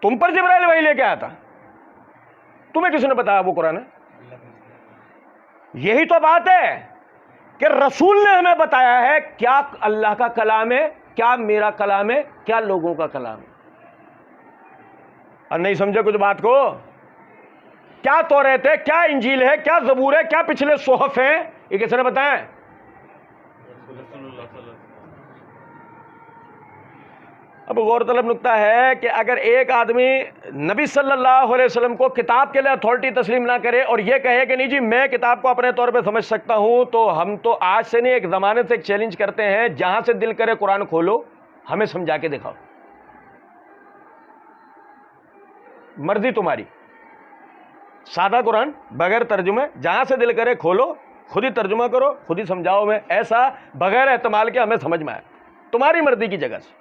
تم پر جبرائیل وحی لے کے آیا تھا، تمہیں کس نے بتایا وہ قرآن ہے؟ یہی تو بات ہے کہ رسول نے ہمیں بتایا ہے کیا اللہ کا کلام ہے، کیا میرا کلام ہے، کیا لوگوں کا کلام ہے۔ اور نہیں سمجھے کچھ بات کو؟ کیا توریت ہے، کیا انجیل ہے، کیا زبور ہے، کیا پچھلے صحف ہیں، یہ کس نے بتایا؟ اب غور طلب نقطہ ہے کہ اگر ایک آدمی نبی صلی اللہ علیہ وسلم کو کتاب کے لیے اتھارٹی تسلیم نہ کرے اور یہ کہے کہ نہیں جی میں کتاب کو اپنے طور پہ سمجھ سکتا ہوں، تو ہم تو آج سے نہیں ایک زمانے سے ایک چیلنج کرتے ہیں، جہاں سے دل کرے قرآن کھولو، ہمیں سمجھا کے دکھاؤ، مرضی تمہاری، سادہ قرآن بغیر ترجمے، جہاں سے دل کرے کھولو، خود ہی ترجمہ کرو، خود ہی سمجھاؤ، میں ایسا بغیر احتمال کے ہمیں سمجھ میں آئے، تمہاری مرضی کی جگہ سے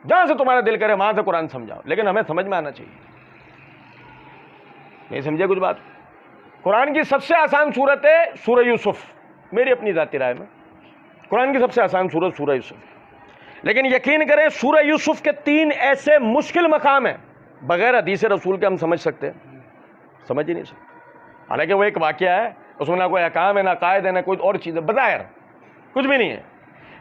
جہاں سے تمہارا دل کرے وہاں سے قرآن سمجھاؤ، لیکن ہمیں سمجھ میں آنا چاہیے۔ نہیں سمجھے کچھ بات؟ قرآن کی سب سے آسان صورت ہے سورہ یوسف، میری اپنی ذاتی رائے میں قرآن کی سب سے آسان صورت سورہ یوسف، لیکن یقین کریں سورہ یوسف کے 3 ایسے مشکل مقام ہیں بغیر حدیث رسول کے ہم سمجھ سکتے ہیں؟ سمجھ ہی نہیں سکتے. حالانکہ وہ ایک واقعہ ہے، اس میں نہ کوئی احکام ہے، نہ قائد ہے، نہ کوئی اور چیز ہے، بظاہر کچھ بھی نہیں ہے.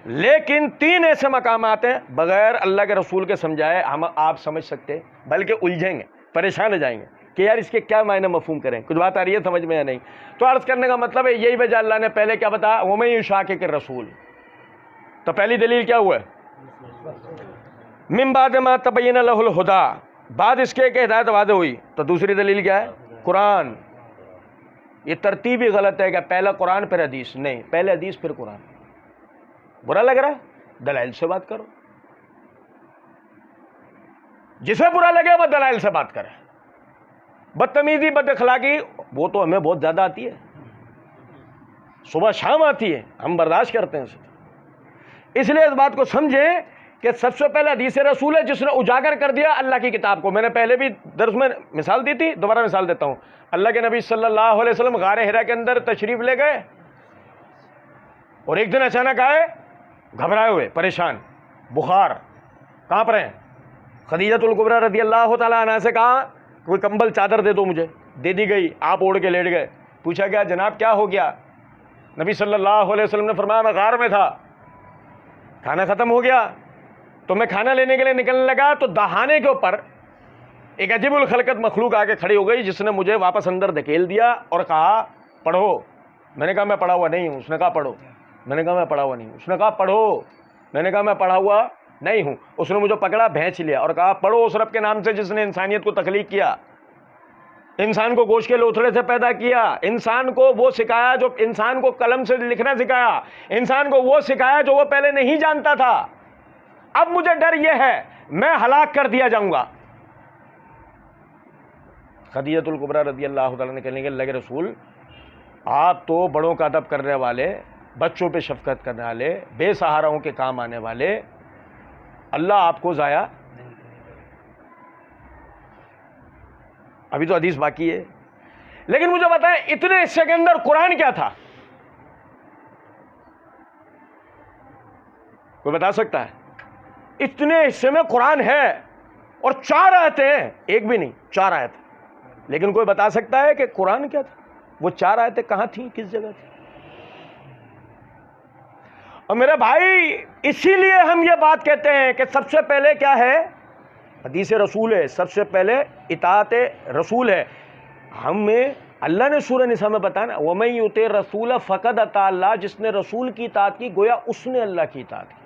لیکن 3 ایسے مقامات ہیں بغیر اللہ کے رسول کے سمجھائے ہم آپ سمجھ سکتے، بلکہ الجھیں گے، پریشان ہو جائیں گے کہ یار اس کے کیا معنی مفہوم کریں. کچھ بات آ رہی ہے سمجھ میں یا نہیں؟ تو عرض کرنے کا مطلب ہے یہی وجہ اللہ نے پہلے کیا بتایا، وَمَن يُشَاقِقِ الرَّسُولَ. تو پہلی دلیل کیا ہوا ہے؟ مِن بَعْدِ مَا تَبَيَّنَ لَهُ الْهُدَىٰ، بعد اس کے کہ ہدایت واضح ہوئی. تو دوسری دلیل کیا ہے؟ قرآن. یہ ترتیب ہی غلط ہے کہ پہلا قرآن پھر حدیث، نہیں، پہلے حدیث پھر قرآن. برا لگ رہا ہے؟ دلائل سے بات کرو. جسے برا لگے وہ دلائل سے بات کرے. بدتمیزی، بد اخلاقی وہ تو ہمیں بہت زیادہ آتی ہے، صبح شام آتی ہے، ہم برداشت کرتے ہیں اسے. اس لیے اس بات کو سمجھیں کہ سب سے پہلے حدیث رسول ہے جس نے اجاگر کر دیا اللہ کی کتاب کو. میں نے پہلے بھی درس میں مثال دی تھی، دوبارہ مثال دیتا ہوں. اللہ کے نبی صلی اللہ علیہ وسلم غار حرا کے اندر تشریف لے گئے اور ایک دن اچانک آئے گھبرائے ہوئے، پریشان، بخار. کہاں پر ہیں؟ خدیجہ الکبریٰ رضی اللہ تعالیٰ عنہا سے کہا کوئی کمبل چادر دے دو مجھے، دے دی گئی. آپ اوڑھ کے لیٹ گئے. پوچھا گیا جناب کیا ہو گیا؟ نبی صلی اللہ علیہ وسلم نے فرمایا میں غار میں تھا، کھانا ختم ہو گیا تو میں کھانا لینے کے لیے نکلنے لگا تو دہانے کے اوپر ایک عجیب الخلقت مخلوق آ کے کھڑی ہو گئی جس نے مجھے واپس اندر دھکیل دیا اور کہا پڑھو. میں نے کہا میں پڑھا ہوا نہیں ہوں. اس نے کہا پڑھو. میں نے کہا میں پڑھا ہوا نہیں ہوں. اس نے کہا پڑھو. میں نے کہا میں پڑھا ہوا نہیں ہوں. اس نے مجھے پکڑا، بھینچ لیا اور کہا پڑھو اس رب کے نام سے جس نے انسانیت کو تخلیق کیا، انسان کو گوشت کے لوتھڑے سے پیدا کیا، انسان کو وہ سکھایا جو انسان کو قلم سے لکھنا سکھایا، انسان کو وہ سکھایا جو وہ پہلے نہیں جانتا تھا. اب مجھے ڈر یہ ہے میں ہلاک کر دیا جاؤں گا. خدیجہ الکبریٰ رضی اللہ تعالیٰ نے کہنے کے اللہ کے رسول آپ تو بڑوں کا ادب کرنے والے، بچوں پہ شفقت کرنے والے، بے سہاراؤں کے کام آنے والے، اللہ آپ کو ضائع. ابھی تو حدیث باقی ہے. لیکن مجھے بتائیں اتنے حصے کے اندر قرآن کیا تھا؟ کوئی بتا سکتا ہے؟ اتنے حصے میں قرآن ہے اور 4 آیتیں ہیں، ایک بھی نہیں، 4 آیتیں. لیکن کوئی بتا سکتا ہے کہ قرآن کیا تھا؟ وہ 4 آیتیں کہاں تھیں، کس جگہ تھیں؟ اور میرے بھائی اسی لیے ہم یہ بات کہتے ہیں کہ سب سے پہلے کیا ہے؟ حدیث رسول ہے. سب سے پہلے اطاعت رسول ہے. ہمیں اللہ نے سورہ نساء میں بتایا نا وَمَن یُطِعِ الرَّسُولَ فَقَدْ اطاع اللَّهَ، جس نے رسول کی اطاعت کی گویا اس نے اللہ کی اطاعت کی.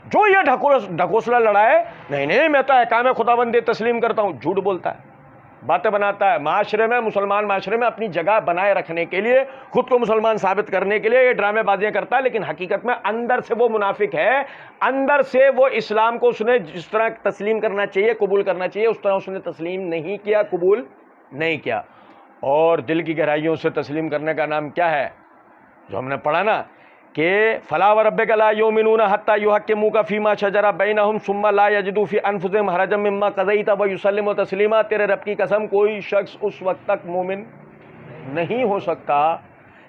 جو یہ ڈھکوسلا لڑائے نہیں میں تو احکام خداوندی تسلیم کرتا ہوں، جھوٹ بولتا ہے، باتیں بناتا ہے. معاشرے میں، مسلمان معاشرے میں اپنی جگہ بنائے رکھنے کے لیے، خود کو مسلمان ثابت کرنے کے لیے یہ ڈرامے بازیاں کرتا ہے، لیکن حقیقت میں اندر سے وہ منافق ہے. اندر سے وہ اسلام کو اس نے جس طرح تسلیم کرنا چاہیے، قبول کرنا چاہیے، اس طرح اس نے تسلیم نہیں کیا، قبول نہیں کیا. اور دل کی گہرائیوں سے تسلیم کرنے کا نام کیا ہے؟ جو ہم نے پڑھا نا کہ فَلَا وَرَبِّكَ لَا يُؤْمِنُونَ حَتَّى يُحَكِّمُوكَ فِي مَا شَجَرَ بَيْنَهُمْ ثُمَّ لَا يَجِدُوا فِي أَنفُسِهِمْ حَرَجًا مِّمَّا قَضَيْتَ وَيُسَلِّمُوا تَسْلِيمًا. تیرے رب کی قسم کوئی شخص اس وقت تک مومن نہیں ہو سکتا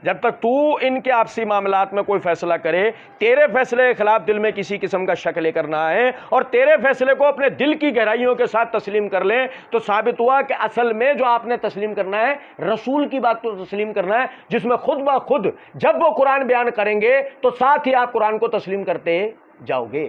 جب تک تو ان کے آپسی معاملات میں کوئی فیصلہ کرے، تیرے فیصلے کے خلاف دل میں کسی قسم کا شک لے کر نہ آئے اور تیرے فیصلے کو اپنے دل کی گہرائیوں کے ساتھ تسلیم کر لیں. تو ثابت ہوا کہ اصل میں جو آپ نے تسلیم کرنا ہے رسول کی بات کو تسلیم کرنا ہے، جس میں خود بخود جب وہ قرآن بیان کریں گے تو ساتھ ہی آپ قرآن کو تسلیم کرتے جاؤ گے.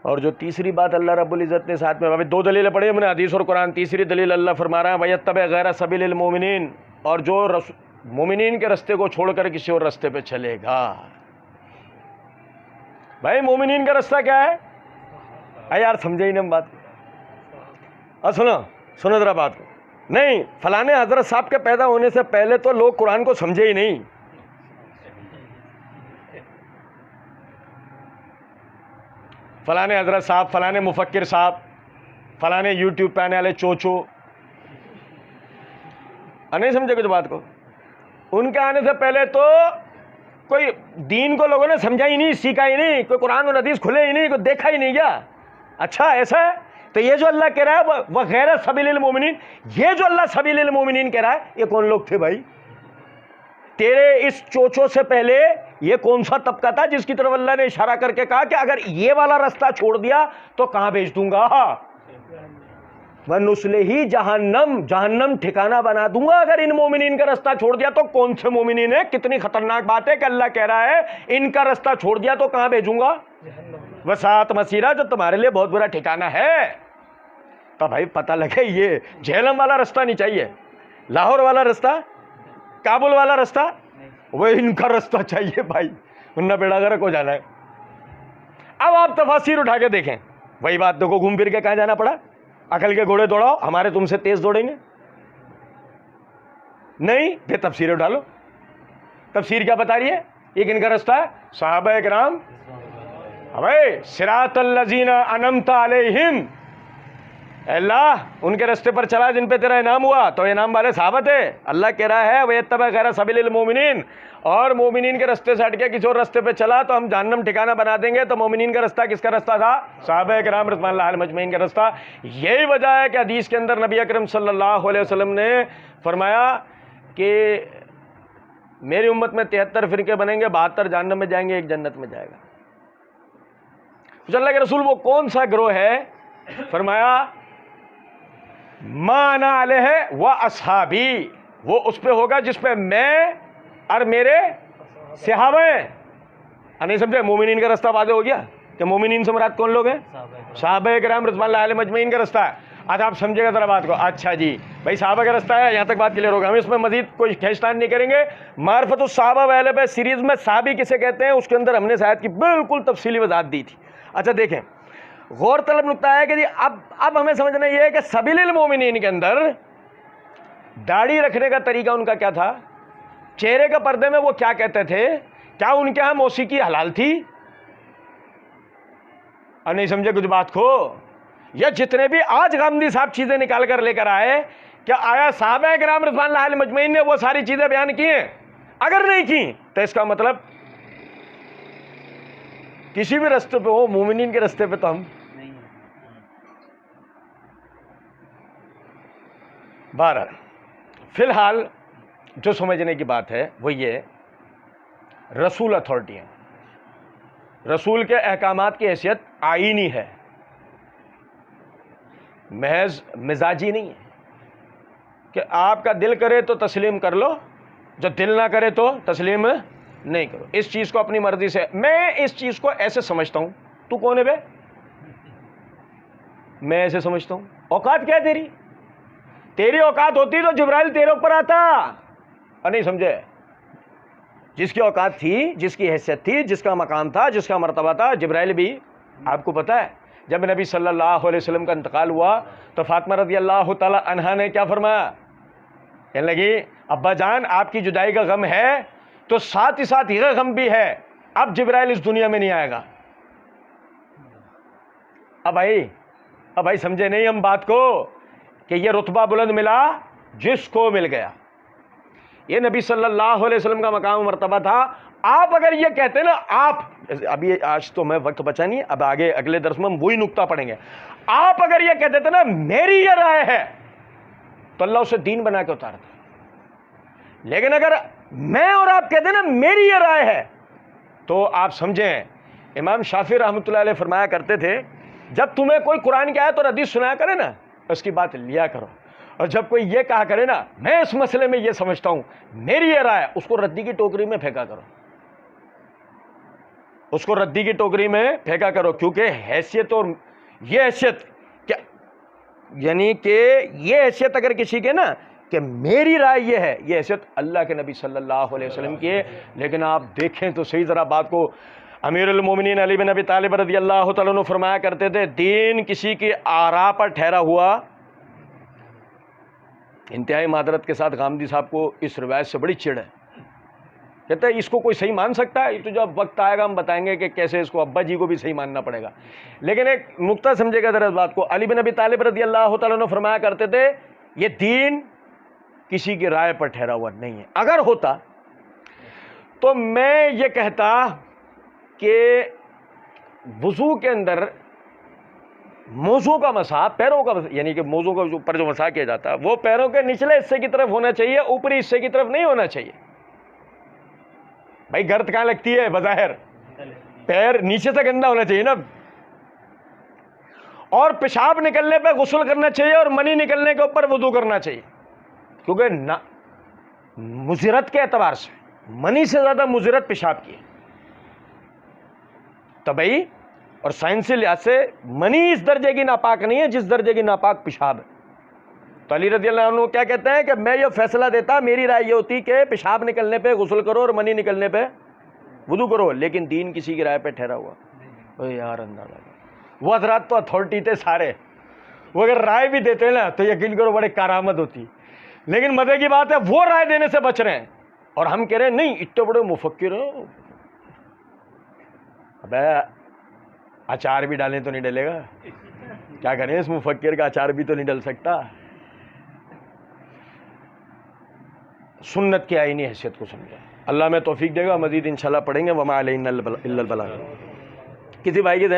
اور جو تیسری بات اللہ رب العزت نے ساتھ میں 2 دلیلیں پڑھی ہم نے، حدیث اور قرآن. تیسری دلیل اللہ فرما رہا ہے وَيَتَّبِعْ غَيْرَ سَبِيلِ الْمُؤْمِنِينَ، اور جو مومنین کے رستے کو چھوڑ کر کسی اور رستے پہ چلے گا. بھائی مومنین کا رستہ کیا ہے؟ اے یار سمجھے ہی نہیں ہم بات کو. سنو ذرا بات کو. نہیں فلانے حضرت صاحب کے پیدا ہونے سے پہلے تو لوگ قرآن کو سمجھے ہی نہیں. فلانے حضرت صاحب، فلانے مفکر صاحب، فلانے یوٹیوب پہ آنے والے چوچو، نہیں سمجھے کچھ بات کو؟ ان کے آنے سے پہلے تو کوئی دین کو لوگوں نے سمجھا ہی نہیں، سیکھا ہی نہیں، کوئی قرآن اور حدیث کھلے ہی نہیں، کوئی دیکھا ہی نہیں. کیا اچھا ایسا ہے؟ تو یہ جو اللہ کہہ رہا ہے وہ غیر سبیل المومنین، یہ جو اللہ سبیل المومنین کہہ رہا ہے یہ کون لوگ تھے بھائی؟ تیرے اس چوچوں سے پہلے یہ کون سا طبقہ تھا جس کی طرف اللہ نے اشارہ کر کے کہا کہ اگر یہ والا رستہ چھوڑ دیا تو کہاں بھیج دوں گا؟ وَنُصْلِهِ جہنم، جہنم ٹھکانہ بنا دوں گا اگر ان مومنین کا رستہ چھوڑ دیا تو۔ کون سے مومنین ہیں؟ کتنی خطرناک بات ہے کہ اللہ کہہ رہا ہے ان کا رستہ چھوڑ دیا تو کہاں بھیجوں گا؟ وساعت مسیرہ، جو تمہارے لیے بہت برا ٹھکانہ ہے۔ تو بھائی پتہ لگے یہ جہلم والا رستہ نہیں چاہیے، لاہور والا رستہ، کابل والا رستہ، وہ ان کا رستہ چاہیے بھائی، ورنہ بیڑا غرق ہو جانا ہے۔ اب آپ تفاسیر اٹھا کے دیکھیں، وہی بات دیکھو گھوم پھر کے کہاں جانا پڑا؟ عقل کے گھوڑے دوڑاؤ، ہمارے تم سے تیز دوڑیں گے نہیں؟ پھر تفسیر اٹھا لو، تفسیر کیا بتا رہی ہے؟ یہ کن کا رستہ ہے؟ صحابہ کرام، بھائی صراط الذین انعمت علیہم، اے اللہ ان کے رستے پر چلا جن پہ تیرا انعام ہوا، تو انعام والے صحابہ تھے۔ اللہ کہہ رہا ہے وَيَتَّبِعْ غَيْرَ سَبِيلِ الْمُؤْمِنِينَ، اور مومنین کے رستے سے ہٹ کے کسی اور رستے پہ چلا تو ہم جہنم ٹھکانہ بنا دیں گے۔ تو مومنین کا رستہ کس کا رستہ تھا؟ صحابہ کرام رضوان اللہ علیہم اجمعین کا رستہ۔ یہی وجہ ہے کہ حدیث کے اندر نبی اکرم صلی اللہ علیہ وسلم نے فرمایا کہ میری امت میں 73 فرقے بنیں گے، 72 جہنم میں جائیں گے، ایک جنت میں جائے گا۔ اللہ کے رسول وہ کون سا گروہ ہے؟ فرمایا ما انا علیہ و اصحابی، وہ اس پہ ہوگا جس پہ میں اور میرے صحابہ ہیں۔ نہیں سمجھے؟ مومنین کا رستہ واضح ہو گیا کہ مومنین سے مراد کون لوگ ہیں؟ صحابہ کرام رضوان اللہ علیہم اجمعین کا رستہ ہے۔ آج آپ سمجھے گا ذرا بات کو، اچھا جی بھائی صحابہ کا رستہ ہے، یہاں تک بات کلیئر ہوگا، ہم اس میں مزید کوئی کھینچتان نہیں کریں گے۔ معرفت الصحابہ والا پہ سیریز میں صحابی کسے کہتے ہیں، اس کے اندر ہم نے آیت کی بالکل تفصیلی وضاحت دی تھی۔ اچھا دیکھیں، غور طلب نقطہ ہے کہ جی اب ہمیں سمجھنا یہ ہے کہ سبیل المومنین کے اندر داڑھی رکھنے کا طریقہ ان کا کیا تھا، چہرے کے پردے میں وہ کیا کہتے تھے، کیا ان کے ہاں موسیقی حلال تھی؟ اور نہیں سمجھے کچھ بات کو؟ یا جتنے بھی آج غامدی صاحب چیزیں نکال کر لے کر آئے، کیا آیا صحابہ کرام رضوان اللہ علیہم اجمعین نے وہ ساری چیزیں بیان کی ہیں؟ اگر نہیں کی تو اس کا مطلب کسی بھی رستے پہ ہو، مومنین کے رستے پہ تو ہم نہیں۔ بہرحال فی الحال جو سمجھنے کی بات ہے وہ یہ، رسول اتھارٹی ہے، رسول کے احکامات کی حیثیت آئینی ہے، محض مزاجی نہیں ہے کہ آپ کا دل کرے تو تسلیم کر لو، جو دل نہ کرے تو تسلیم نہیں کرو۔ اس چیز کو اپنی مرضی سے، میں اس چیز کو ایسے سمجھتا ہوں، تو کون ہے بے؟ میں ایسے سمجھتا ہوں۔ اوقات کیا ہے تیری اوقات ہوتی تو جبرائیل تیرے اوپر آتا، اور نہیں سمجھے؟ جس کی اوقات تھی، جس کی حیثیت تھی، جس کا مقام تھا، جس کا مرتبہ تھا، جبرائیل بھی۔ آپ کو پتا ہے جب نبی صلی اللہ علیہ وسلم کا انتقال ہوا تو فاطمہ رضی اللہ تعالی عنہا نے کیا فرمایا؟ کہنے لگی ابا جان آپ کی جدائی کا غم ہے تو ساتھ ہی ساتھ یہ غم بھی ہے، اب جبرائیل اس دنیا میں نہیں آئے گا۔ اب بھائی سمجھے نہیں ہم بات کو کہ یہ رتبہ بلند ملا جس کو مل گیا، یہ نبی صلی اللہ علیہ وسلم کا مقام و مرتبہ تھا۔ آپ اگر یہ کہتے ہیں نا، آپ ابھی آج تو میں وقت بچا نہیں، اب آگے اگلے درس میں ہم وہی نقطہ پڑھیں گے، آپ اگر یہ کہتے تھے نا میری یہ رائے ہے تو اللہ اسے دین بنا کے اتارتا، لیکن اگر میں اور آپ کہتے ہیں نا میری یہ رائے ہے تو آپ سمجھیں، امام شافعی رحمۃ اللہ علیہ فرمایا کرتے تھے جب تمہیں کوئی قرآن کی آیت اور حدیث سنایا کرے نا اس کی بات لیا کرو، اور جب کوئی یہ کہا کرے نا میں اس مسئلے میں یہ سمجھتا ہوں میری یہ رائے، اس کو ردی کی ٹوکری میں پھینکا کرو، اس کو ردی کی ٹوکری میں پھینکا کرو، کیونکہ حیثیت اور یہ حیثیت کیا، یعنی کہ یہ حیثیت اگر کسی کے نا کہ میری رائے یہ ہے، یہ حیثیت اللہ کے نبی صلی اللہ علیہ وسلم کی ہے۔ لیکن آپ دیکھیں تو صحیح ذرا بات کو، امیر المومنین علی بن ابی طالب رضی اللہ تعالیٰ عنہ فرمایا کرتے تھے دین کسی کی آراء پر ٹھہرا ہوا۔ انتہائی معذرت کے ساتھ غامدی صاحب کو اس روایت سے بڑی چڑ ہے، کہتا ہے اس کو کوئی صحیح مان سکتا ہے؟ یہ تو جب وقت آئے گا ہم بتائیں گے کہ کیسے اس کو ابا جی کو بھی صحیح ماننا پڑے گا۔ لیکن ایک نقطہ سمجھے گا ذرا اس بات کو، علی بن ابی طالب رضی اللہ تعالیٰ عنہ فرمایا کرتے تھے یہ دین کسی کی رائے پر ٹھہرا ہوا نہیں ہے، اگر ہوتا تو میں یہ کہتا کہ وضو کے اندر موضوع کا مسح، پیروں کا یعنی کہ موضوع کا پر جو مسح کیا جاتا ہے وہ پیروں کے نچلے حصے کی طرف ہونا چاہیے، اوپری حصے کی طرف نہیں ہونا چاہیے۔ بھائی گرد کہاں لگتی ہے بظاہر؟ پیر نیچے سے گندا ہونا چاہیے نا. اور پیشاب نکلنے پہ غسل کرنا چاہیے اور منی نکلنے کے اوپر وضو کرنا چاہیے، کیونکہ مضرت کے اعتبار سے منی سے زیادہ مضرت پیشاب کی ہے. طبعی اور سائنسی لحاظ سے منی اس درجے کی ناپاک نہیں ہے جس درجے کی ناپاک پیشاب ہے. تو علی رضی اللہ عنہ کیا کہتے ہیں کہ میں یہ فیصلہ دیتا، میری رائے یہ ہوتی کہ پیشاب نکلنے پہ غسل کرو اور منی نکلنے پہ وضو کرو، لیکن دین کسی کی رائے پہ ٹھہرا ہوا. اوہ یار اندازہ، وہ حضرات تو اتھارٹی تھے سارے، وہ اگر رائے بھی دیتے نا تو یقین کرو بڑے کارآمد ہوتی. لیکن مزے کی بات ہے وہ رائے دینے سے بچ رہے ہیں اور ہم کہہ رہے ہیں نہیں اتنے بڑے مفکر ہیں. ابے اچار بھی ڈالیں تو نہیں ڈلے گا، کیا کریں اس مفکر کا اچار بھی تو نہیں ڈل سکتا. سنت کی آئینی حیثیت کو سمجھیں. اللہ میں توفیق دے گا، مزید انشاءاللہ پڑھیں گے. وما علینا الا البلاغ. کسی بھائی کے